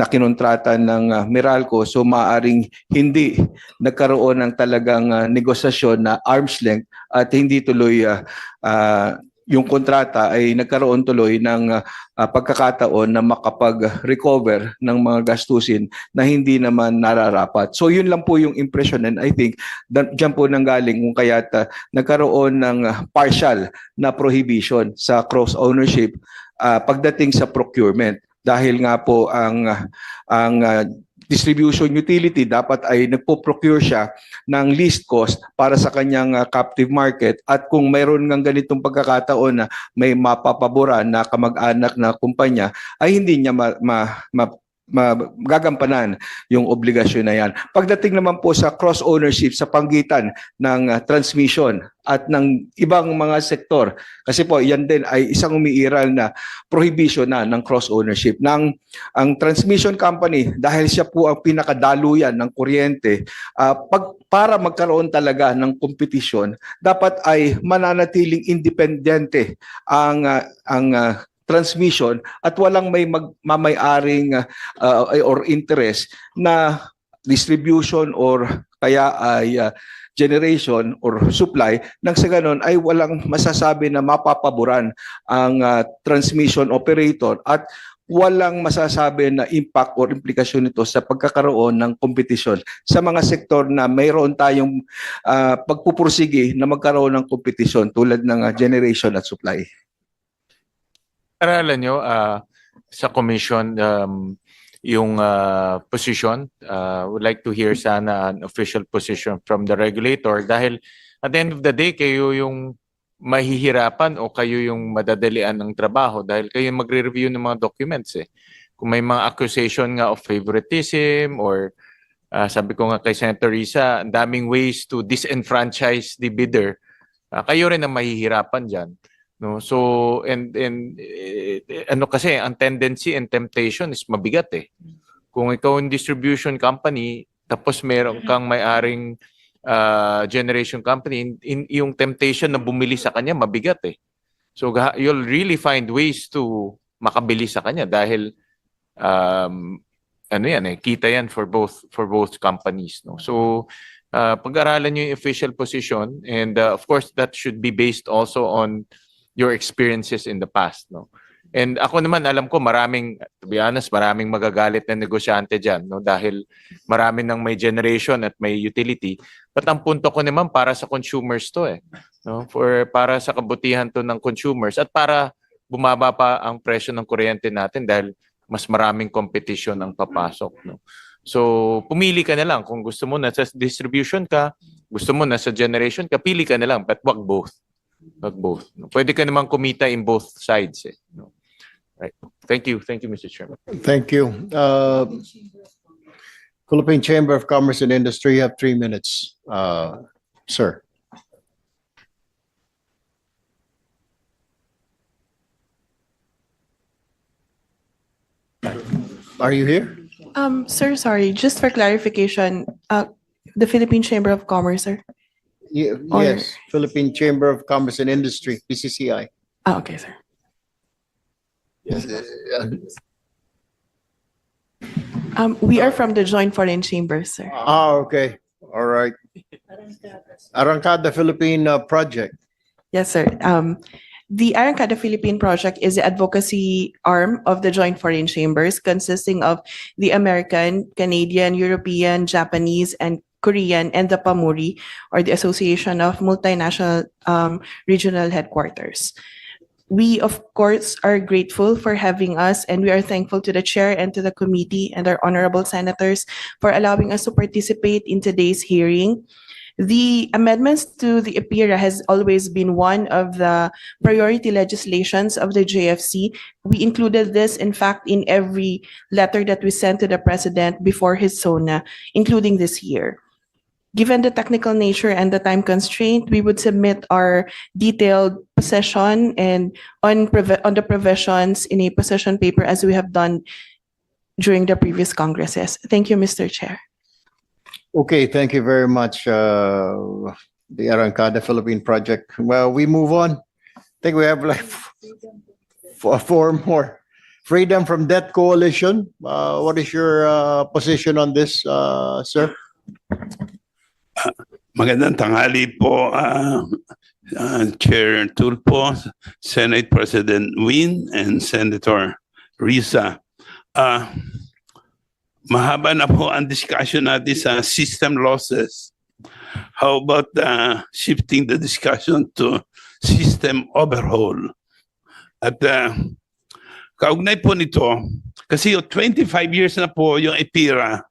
kinontrata ng Meralco, so maaring hindi nagkaroon ng talagang negosasyon na arm's length at hindi tuloy yung kontrata ay nagkaroon tuloy ng pagkakataon na makapag-recover ng mga gastusin na hindi naman nararapat. So yun lang po yung impression, and I think dyan po nanggaling kung kaya't nagkaroon ng partial na prohibition sa cross-ownership pagdating sa procurement, dahil nga po ang distribution utility dapat ay nagpo-procure siya ng least cost para sa kanyang captive market, at kung mayroon ng ganitong pagkakataon na may mapapaboran na kamag-anak na kumpanya ay hindi niya magagampanan yung obligasyon na yan. Pagdating naman po sa cross-ownership sa pagitan ng transmission at ng ibang mga sektor, kasi po yan din ay isang umiiral na prohibition na ng cross-ownership. Ang transmission company, dahil siya po ang pinakadaluyan ng kuryente, para magkaroon talaga ng kompetisyon, dapat ay mananatiling independente ang transmission at walang may mamay-aring or interest na distribution or kaya ay generation or supply, nang sa ganon ay walang masasabi na mapapaboran ang transmission operator at walang masasabi na impact or implikasyon nito sa pagkakaroon ng kompetisyon sa mga sektor na mayroon tayong pagpupursige na magkaroon ng kompetisyon tulad ng generation at supply. Aralan nyo sa commission yung position. Would like to hear sana an official position from the regulator, dahil at the end of the day kayo yung mahihirapan o kayo yung madadalian ng trabaho dahil kayo magre-review ng mga documents eh. Kung may mga accusation nga of favoritism or sabi ko nga kay Senator Risa, ang daming ways to disenfranchise the bidder, kayo rin ang mahihirapan dyan. No, so ano kasi ang tendency and temptation is mabigat eh. Kung ikaw ang distribution company tapos meron kang may-aring generation company, yung temptation na bumili sa kanya mabigat eh. So you'll really find ways to makabili sa kanya dahil ano yan eh, kita yan for both companies, no. So pag-aralan niyo yung official position, and of course that should be based also on your experiences in the past, no. And ako naman alam ko to be honest, maraming magagalit na negosyante diyan, no, dahil marami nang may generation at may utility. But ang punto ko naman para sa consumers to eh, no, para sa kabutihan to ng consumers at para bumaba pa ang presyo ng kuryente natin dahil mas maraming competition ang papasok, no. So pumili ka na lang kung gusto mo na sa distribution ka, gusto mo na sa generation ka, pili ka na lang, but wag both. No? Pwede ka naman kumita in both sides. Eh, no? Right. Thank you, Mr. Chairman. Thank you. Philippine Chamber of Commerce and Industry, you have 3 minutes, sir. Are you here? Sir, sorry, just for clarification, the Philippine Chamber of Commerce, sir? Yes, Philippine Chamber of Commerce and Industry, PCCI. Okay, sir. Yes. We are from the Joint Foreign Chambers, sir. Okay. All right. Arrancada Philippine Project. Yes, sir. The Arrancada Philippine Project is the advocacy arm of the Joint Foreign Chambers, consisting of the American, Canadian, European, Japanese, and Korean, and the PAMURI, or the Association of Multinational Regional Headquarters. We, of course, are grateful for having us, and we are thankful to the chair and to the committee and our honorable senators for allowing us to participate in today's hearing. The amendments to the EPIRA has always been one of the priority legislations of the JFC. We included this, in fact, in every letter that we sent to the President before his SONA, including this year. Given the technical nature and the time constraint, we would submit our detailed position and on the provisions in a position paper as we have done during the previous Congresses. Thank you, Mr. Chair. Okay, thank you very much, the Arrancada Philippine Project. Well, we move on. I think we have like four more. Freedom from Debt Coalition. What is your position on this, sir? Magandang tanghali po, Chair Tulfo, Senate President Win, and Senator Risa. Mahaba na po ang discussion natin sa system losses. How about shifting the discussion to system overhaul? At kaugnay po nito, kasi 25 years na po yung EPIRA.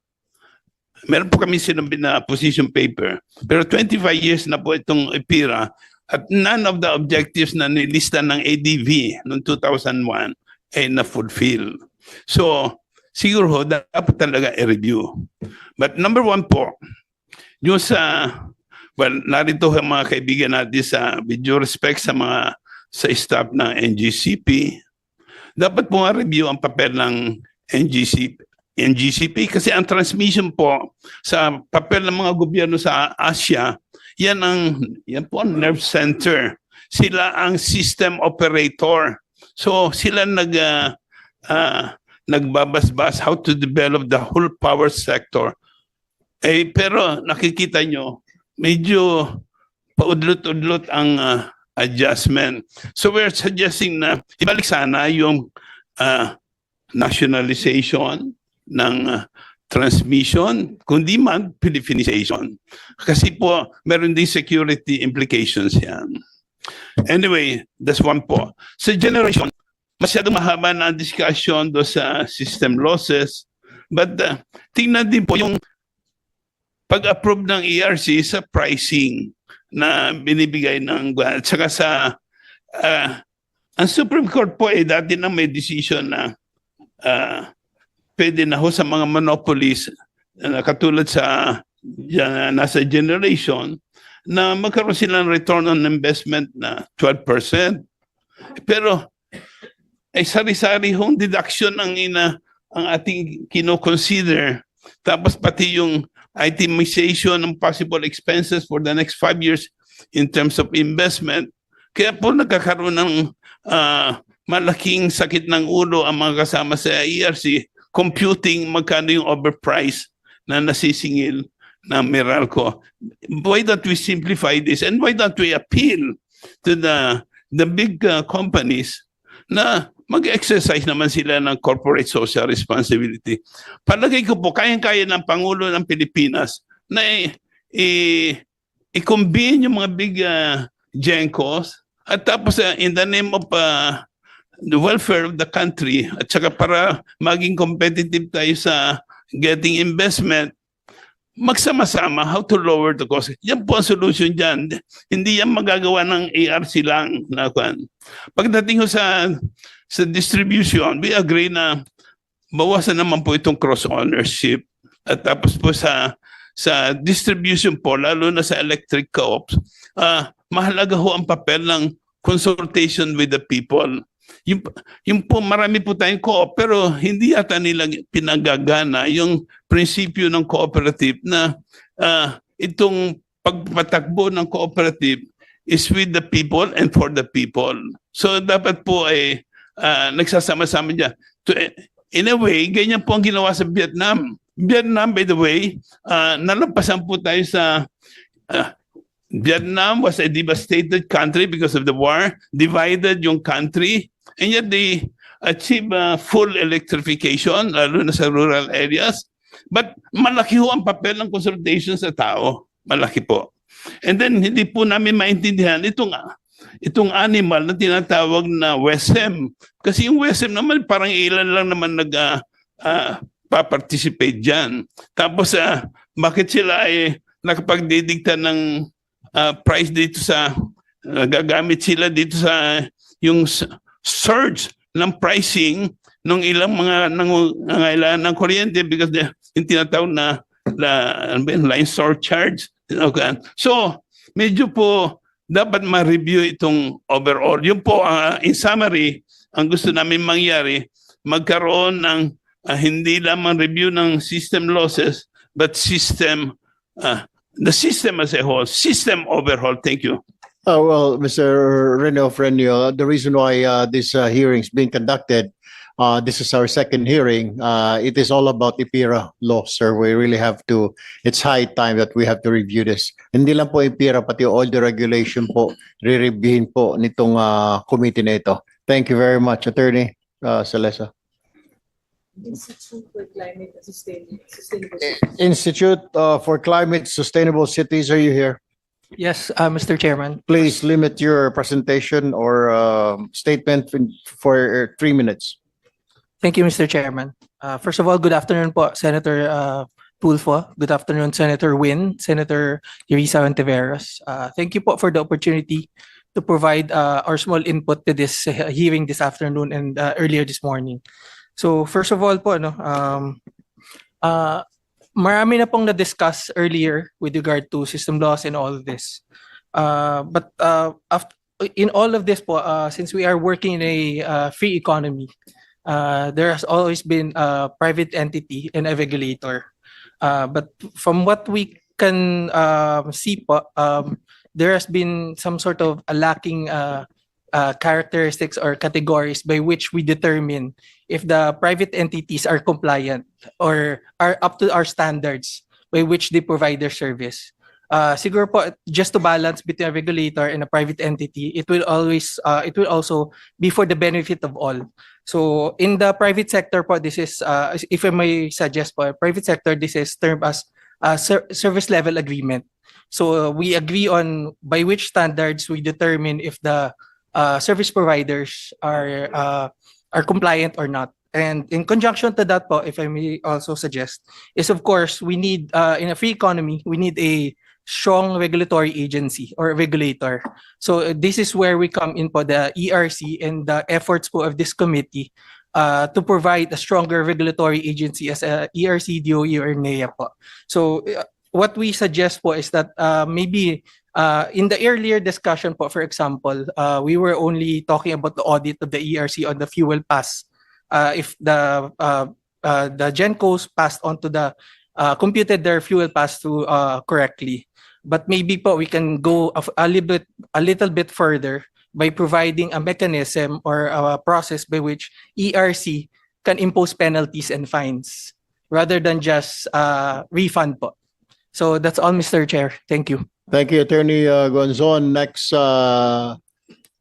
Meron po kami sinabi na position paper. Pero 25 years na po itong EPIRA at none of the objectives na nilista ng ADV noong 2001 ay na-fulfill. So, siguro dapat talaga i-review. But number one po, yung narito ang mga kaibigan natin with due respect sa staff ng NGCP, dapat po nga review ang papel ng NGCP kasi ang transmission po sa papel ng mga gobyerno sa Asia, yan po ang nerve center. Sila ang system operator. So sila nagbabasbas how to develop the whole power sector. Pero nakikita nyo, medyo paudlot-udlot ang adjustment. So we're suggesting na ibalik sana yung nationalization ng transmission, kundi man Philipinization. Kasi po, meron din security implications yan. Anyway, that's one po. Sa generation, masyadong mahaba na ang discussion do sa system losses. But tingnan din po yung pag-approve ng ERC sa pricing na binibigay ng at saka sa ang Supreme Court po dati na may decision na pwede na ho sa mga monopolies na katulad sa nasa generation na magkaroon sila ng return on investment na 12%. Pero ay sari-sari hong deduction ang ating kino-consider. Tapos pati yung itemization ng possible expenses for the next 5 years in terms of investment. Kaya po nagkakaroon ng malaking sakit ng ulo ang mga kasama sa ERC computing magkano yung overprice na nasisingil ng Meralco. Why don't we simplify this and why don't we appeal to the big companies na mag-exercise naman sila ng corporate social responsibility. Palagay ko po, kayang-kaya ng Pangulo ng Pilipinas na i-convene yung mga big gencos at tapos in the name of the welfare of the country at saka para maging competitive tayo sa getting investment, magsama-sama how to lower the cost. Yan po ang solution dyan. Hindi yan magagawa ng ARC lang. Pagdating ko sa distribution, we agree na bawasan naman po itong cross-ownership. At tapos po sa distribution po, lalo na sa electric co-ops, mahalaga ho ang papel ng consultation with the people. Yung po, marami po tayong co-op, pero hindi yata nila pinagagana yung prinsipyo ng cooperative na itong pagpatakbo ng cooperative is with the people and for the people. So dapat po ay nagsasama-sama dyan. In a way, ganyan po ang ginawa sa Vietnam. Vietnam, by the way, nalampasan po tayo sa Vietnam was a devastated country because of the war, divided yung country, and yet they achieve full electrification, lalo na sa rural areas. But malaki ho ang papel ng consultation sa tao. Malaki po. And then, hindi po namin maintindihan itong animal na tinatawag na WESM. Kasi yung WESM naman, parang ilan lang naman pa-participate dyan. Tapos, bakit sila ay nakapagdidikta ng price dito sa gagamit sila dito sa yung surge ng pricing ng ilang mga nangangailangan ng kuryente because yung tinatawag na line surcharge. Okay. So, medyo po dapat ma-review itong overall. Yun po, in summary, ang gusto namin mangyari, magkaroon ng hindi lamang review ng system losses, but the system as a whole, system overhaul. Thank you. Well, Mr. Rene Ofrenio, the reason why this hearing is being conducted, this is our second hearing. It is all about IPIRA law, sir. We really have to, it's high time that we have to review this. Hindi lang po IPIRA, pati all the regulation po, re-reviewin po nitong committee na ito. Thank you very much, Attorney Salesa. Institute for Climate Sustainable Cities, are you here? Yes, Mr. Chairman. Please limit your presentation or statement for 3 minutes. Thank you, Mr. Chairman. First of all, good afternoon po, Senator Tulfo. Good afternoon, Senator Win, Senator Risa Hontiveros. Thank you po for the opportunity to provide our small input to this hearing this afternoon and earlier this morning. So first of all po, marami na pong na-discuss earlier with regard to system laws and all of this. But in all of this po, since we are working in a free economy, there has always been a private entity and a regulator. But from what we can see po, there has been some sort of a lacking characteristics or categories by which we determine if the private entities are compliant or are up to our standards by which they provide their service. Siguro po, just to balance between a regulator and a private entity, it will also be for the benefit of all. So in the private sector po, this is, if I may suggest po, private sector, this is termed as service level agreement. So we agree on by which standards we determine if the service providers are compliant or not. And in conjunction to that po, if I may also suggest, is of course we need in a free economy, we need a strong regulatory agency or regulator. So this is where we come in po, the ERC and the efforts po of this committee to provide a stronger regulatory agency as a ERC, DOE, or NEA po. So what we suggest po is that maybe in the earlier discussion po, for example, we were only talking about the audit of the ERC on the fuel pass. If the GenCos passed on to the computed their fuel pass through correctly. But maybe po we can go a little bit further by providing a mechanism or a process by which ERC can impose penalties and fines rather than just refund po. So that's all, Mr. Chair. Thank you. Thank you, Attorney Gonzon. Next,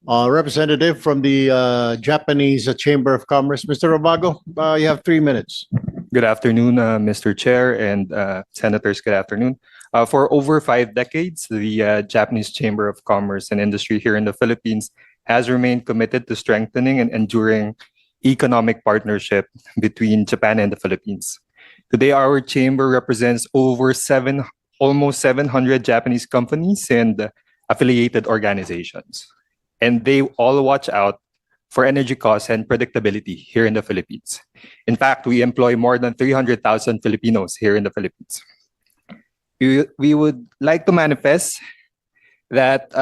representative from the Japanese Chamber of Commerce, Mr. Robago, you have 3 minutes. Good afternoon, Mr. Chair and senators. Good afternoon. For over 5 decades, the Japanese Chamber of Commerce and Industry here in the Philippines has remained committed to strengthening and enduring economic partnership between Japan and the Philippines. Today, our chamber represents almost 700 Japanese companies and affiliated organizations. And they all watch out for energy costs and predictability here in the Philippines. In fact, we employ more than 300,000 Filipinos here in the Philippines. We would like to manifest that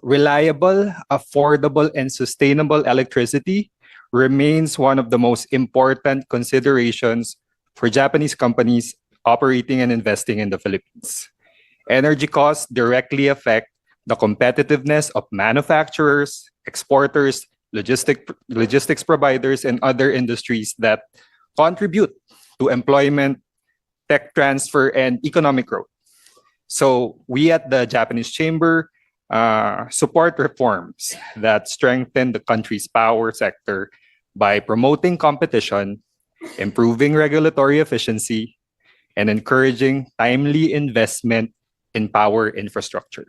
reliable, affordable, and sustainable electricity remains one of the most important considerations for Japanese companies operating and investing in the Philippines. Energy costs directly affect the competitiveness of manufacturers, exporters, logistics providers, and other industries that contribute to employment, tech transfer, and economic growth. So we at the Japanese Chamber support reforms that strengthen the country's power sector by promoting competition, improving regulatory efficiency, and encouraging timely investment in power infrastructure.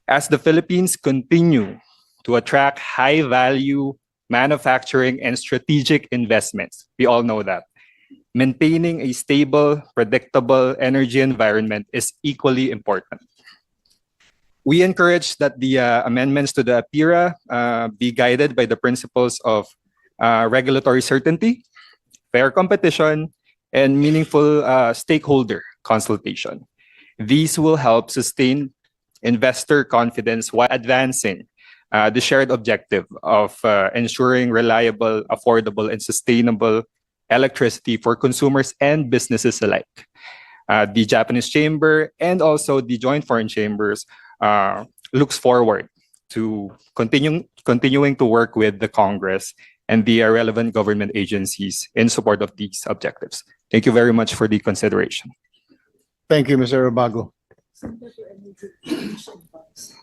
As the Philippines continue to attract high-value manufacturing and strategic investments, we all know that, maintaining a stable, predictable energy environment is equally important. We encourage that the amendments to the APIRA be guided by the principles of regulatory certainty, fair competition, and meaningful stakeholder consultation. These will help sustain investor confidence while advancing the shared objective of ensuring reliable, affordable, and sustainable electricity for consumers and businesses alike. The Japanese Chamber and also the Joint Foreign Chambers looks forward to continuing to work with the Congress and the relevant government agencies in support of these objectives. Thank you very much for the consideration. Thank you, Mr. Rabago.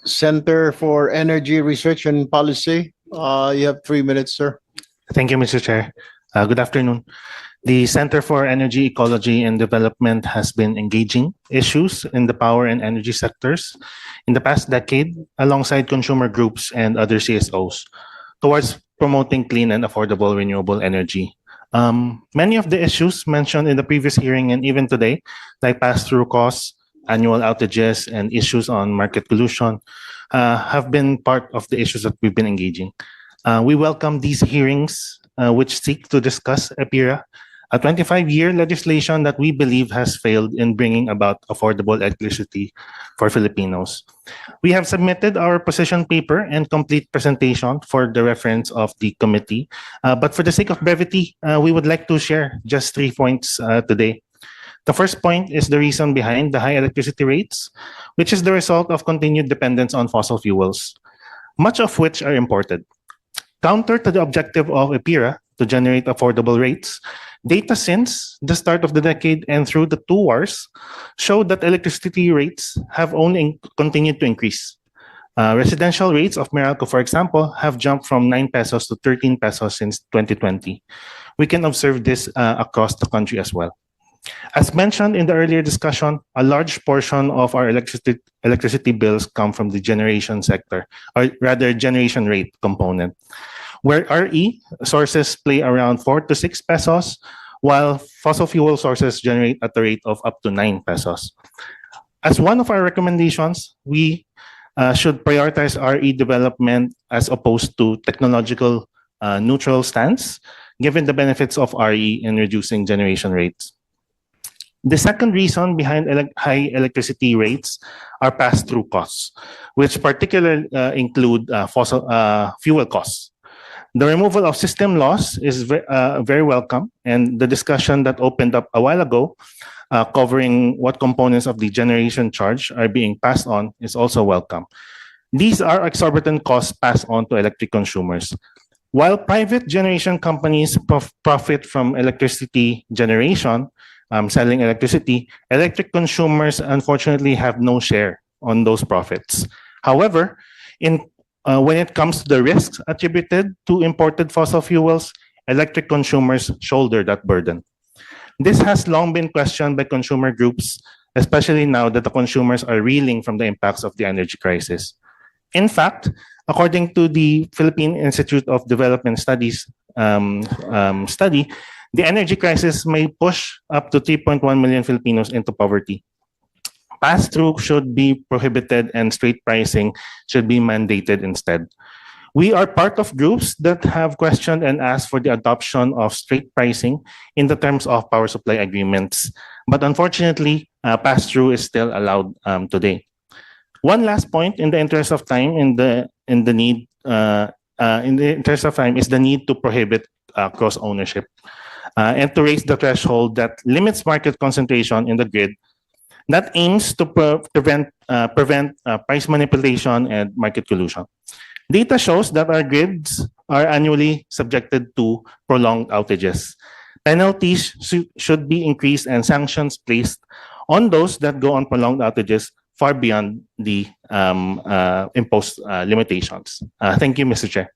Center for Energy Research and Policy, you have 3 minutes, sir. Thank you, Mr. Chair. Good afternoon. The Center for Energy Ecology and Development has been engaging issues in the power and energy sectors in the past decade alongside consumer groups and other CSOs towards promoting clean and affordable renewable energy. Many of the issues mentioned in the previous hearing and even today, like pass-through costs, annual outages, and issues on market pollution, have been part of the issues that we've been engaging. We welcome these hearings, which seek to discuss APIRA, a 25-year legislation that we believe has failed in bringing about affordable electricity for Filipinos. We have submitted our position paper and complete presentation for the reference of the committee. But for the sake of brevity, we would like to share just 3 points today. The first point is the reason behind the high electricity rates, which is the result of continued dependence on fossil fuels, much of which are imported. Counter to the objective of APIRA to generate affordable rates, data since the start of the decade and through the 2 wars showed that electricity rates have only continued to increase. Residential rates of Meralco, for example, have jumped from 9 pesos to 13 pesos since 2020. We can observe this across the country as well. As mentioned in the earlier discussion, a large portion of our electricity bills come from the generation sector, or rather generation rate component, where RE sources play around 4 to 6 pesos, while fossil fuel sources generate at a rate of up to 9 pesos. As one of our recommendations, we should prioritize RE development as opposed to technological neutral stance, given the benefits of RE in reducing generation rates. The second reason behind high electricity rates are pass-through costs, which particularly include fossil fuel costs. The removal of system loss is very welcome, and the discussion that opened up a while ago, covering what components of the generation charge are being passed on, is also welcome. These are exorbitant costs passed on to electric consumers. While private generation companies profit from electricity generation, selling electricity, electric consumers unfortunately have no share on those profits. However, when it comes to the risks attributed to imported fossil fuels, electric consumers shoulder that burden. This has long been questioned by consumer groups, especially now that the consumers are reeling from the impacts of the energy crisis. In fact, according to the Philippine Institute of Development Studies study, the energy crisis may push up to 3.1 million Filipinos into poverty. Pass-through should be prohibited and straight pricing should be mandated instead. We are part of groups that have questioned and asked for the adoption of straight pricing in the terms of power supply agreements. But unfortunately, pass-through is still allowed today. One last point in the interest of time is the need to prohibit cross ownership. And to raise the threshold that limits market concentration in the grid, that aims to prevent price manipulation and market collusion. Data shows that our grids are annually subjected to prolonged outages. Penalties should be increased and sanctions placed on those that go on prolonged outages far beyond the imposed limitations. Thank you, Mr. Chair.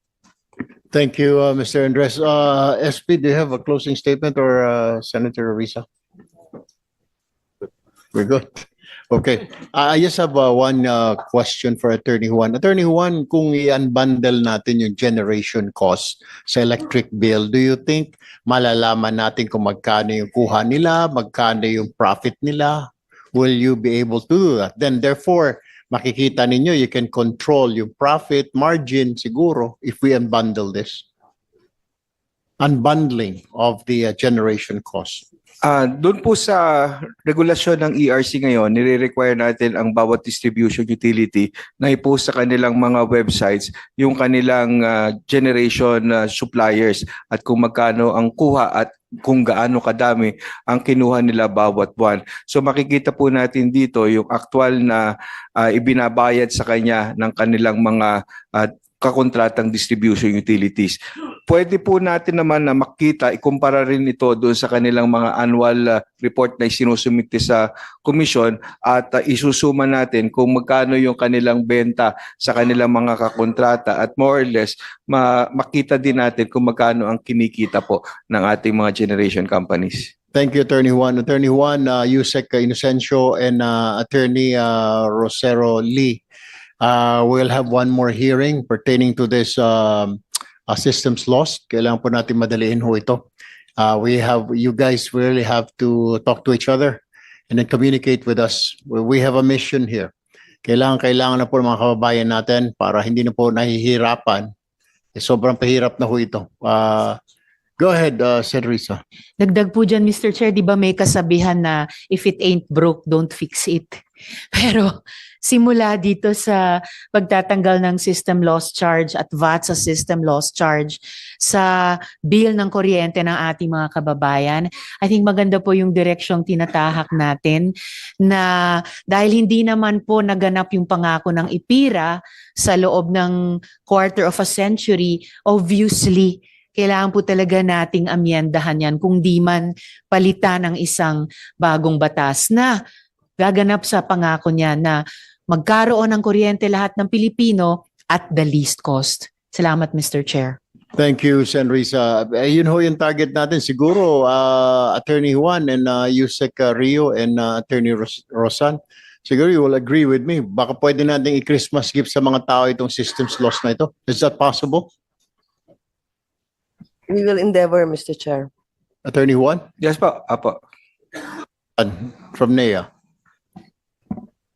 Thank you, Mr. Andres. SP, do you have a closing statement or Senator Risa? We're good. Okay. I just have one question for Attorney Juan. Attorney Juan, kung i-unbundle natin yung generation cost sa electric bill, do you think malalaman natin kung magkano yung kuha nila, magkano yung profit nila? Will you be able to do that? Then therefore, makikita ninyo, you can control yung profit margin siguro if we unbundle this. Unbundling of the generation cost. Doon po sa regulasyon ng ERC ngayon, nire-require natin ang bawat distribution utility na i-post sa kanilang mga websites yung kanilang generation suppliers at kung magkano ang kuha at kung gaano kadami ang kinuha nila bawat buwan. So makikita po natin dito yung actual na ibinabayad sa kanya ng kanilang mga kakontratang distribution utilities. Pwede po natin naman na makita, ikumpara rin ito doon sa kanilang mga annual report na isinusumite sa komisyon at isusuma natin kung magkano yung kanilang benta sa kanilang mga kakontrata at more or less makita din natin kung magkano ang kinikita po ng ating mga generation companies. Thank you, Attorney Juan. Attorney Juan, Yusek Inocencio, and Attorney Rosero Lee. We'll have one more hearing pertaining to this systems loss. Kailangan po natin madaliin ho ito. You guys really have to talk to each other and then communicate with us. We have a mission here. Kailangan na po ng mga kababayan natin para hindi na po nahihirapan. Sobrang pahirap na ho ito. Go ahead, Cedrica. Dagdag po dyan, Mr. Chair, di ba may kasabihan na if it ain't broke, don't fix it. Pero simula dito sa pagtatanggal ng system loss charge at VAT sa system loss charge sa bill ng kuryente ng ating mga kababayan, I think maganda po yung direksyong tinatahak natin na dahil hindi naman po naganap yung pangako ng IPIRA sa loob ng quarter of a century, obviously, kailangan po talaga nating amyendahan yan kung di man palitan ng isang bagong batas na gaganap sa pangako niya na magkaroon ng kuryente lahat ng Pilipino at the least cost. Salamat, Mr. Chair. Thank you, Senrisa. Yun ho yung target natin. Siguro, Attorney Juan and Yusek Rio and Attorney Rosan, siguro you will agree with me. Baka pwede natin i-Christmas gift sa mga tao itong systems loss na ito. Is that possible? We will endeavor, Mr. Chair. Attorney Juan? Yes po, apo. From NEA.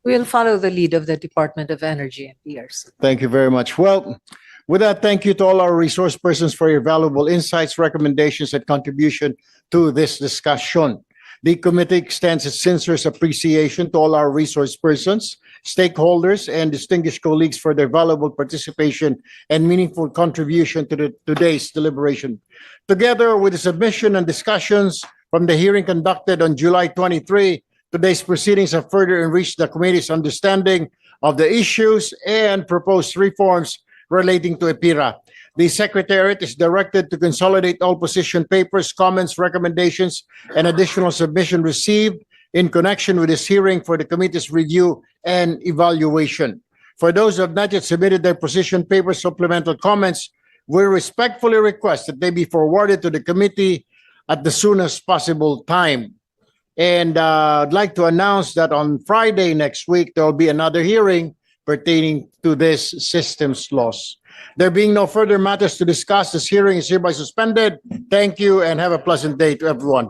We'll follow the lead of the Department of Energy and PRC. Thank you very much. Well, with that, thank you to all our resource persons for your valuable insights, recommendations, and contribution to this discussion. The committee extends its sincere appreciation to all our resource persons, stakeholders, and distinguished colleagues for their valuable participation and meaningful contribution to today's deliberation. Together with the submission and discussions from the hearing conducted on July 23, today's proceedings have further enriched the committee's understanding of the issues and proposed reforms relating to EPIRA. The Secretariat is directed to consolidate all position papers, comments, recommendations, and additional submission received in connection with this hearing for the committee's review and evaluation. For those who have not yet submitted their position papers, supplemental comments, we respectfully request that they be forwarded to the committee at the soonest possible time. And I'd like to announce that on Friday next week, there will be another hearing pertaining to this systems loss. There being no further matters to discuss, this hearing is hereby suspended. Thank you and have a pleasant day to everyone.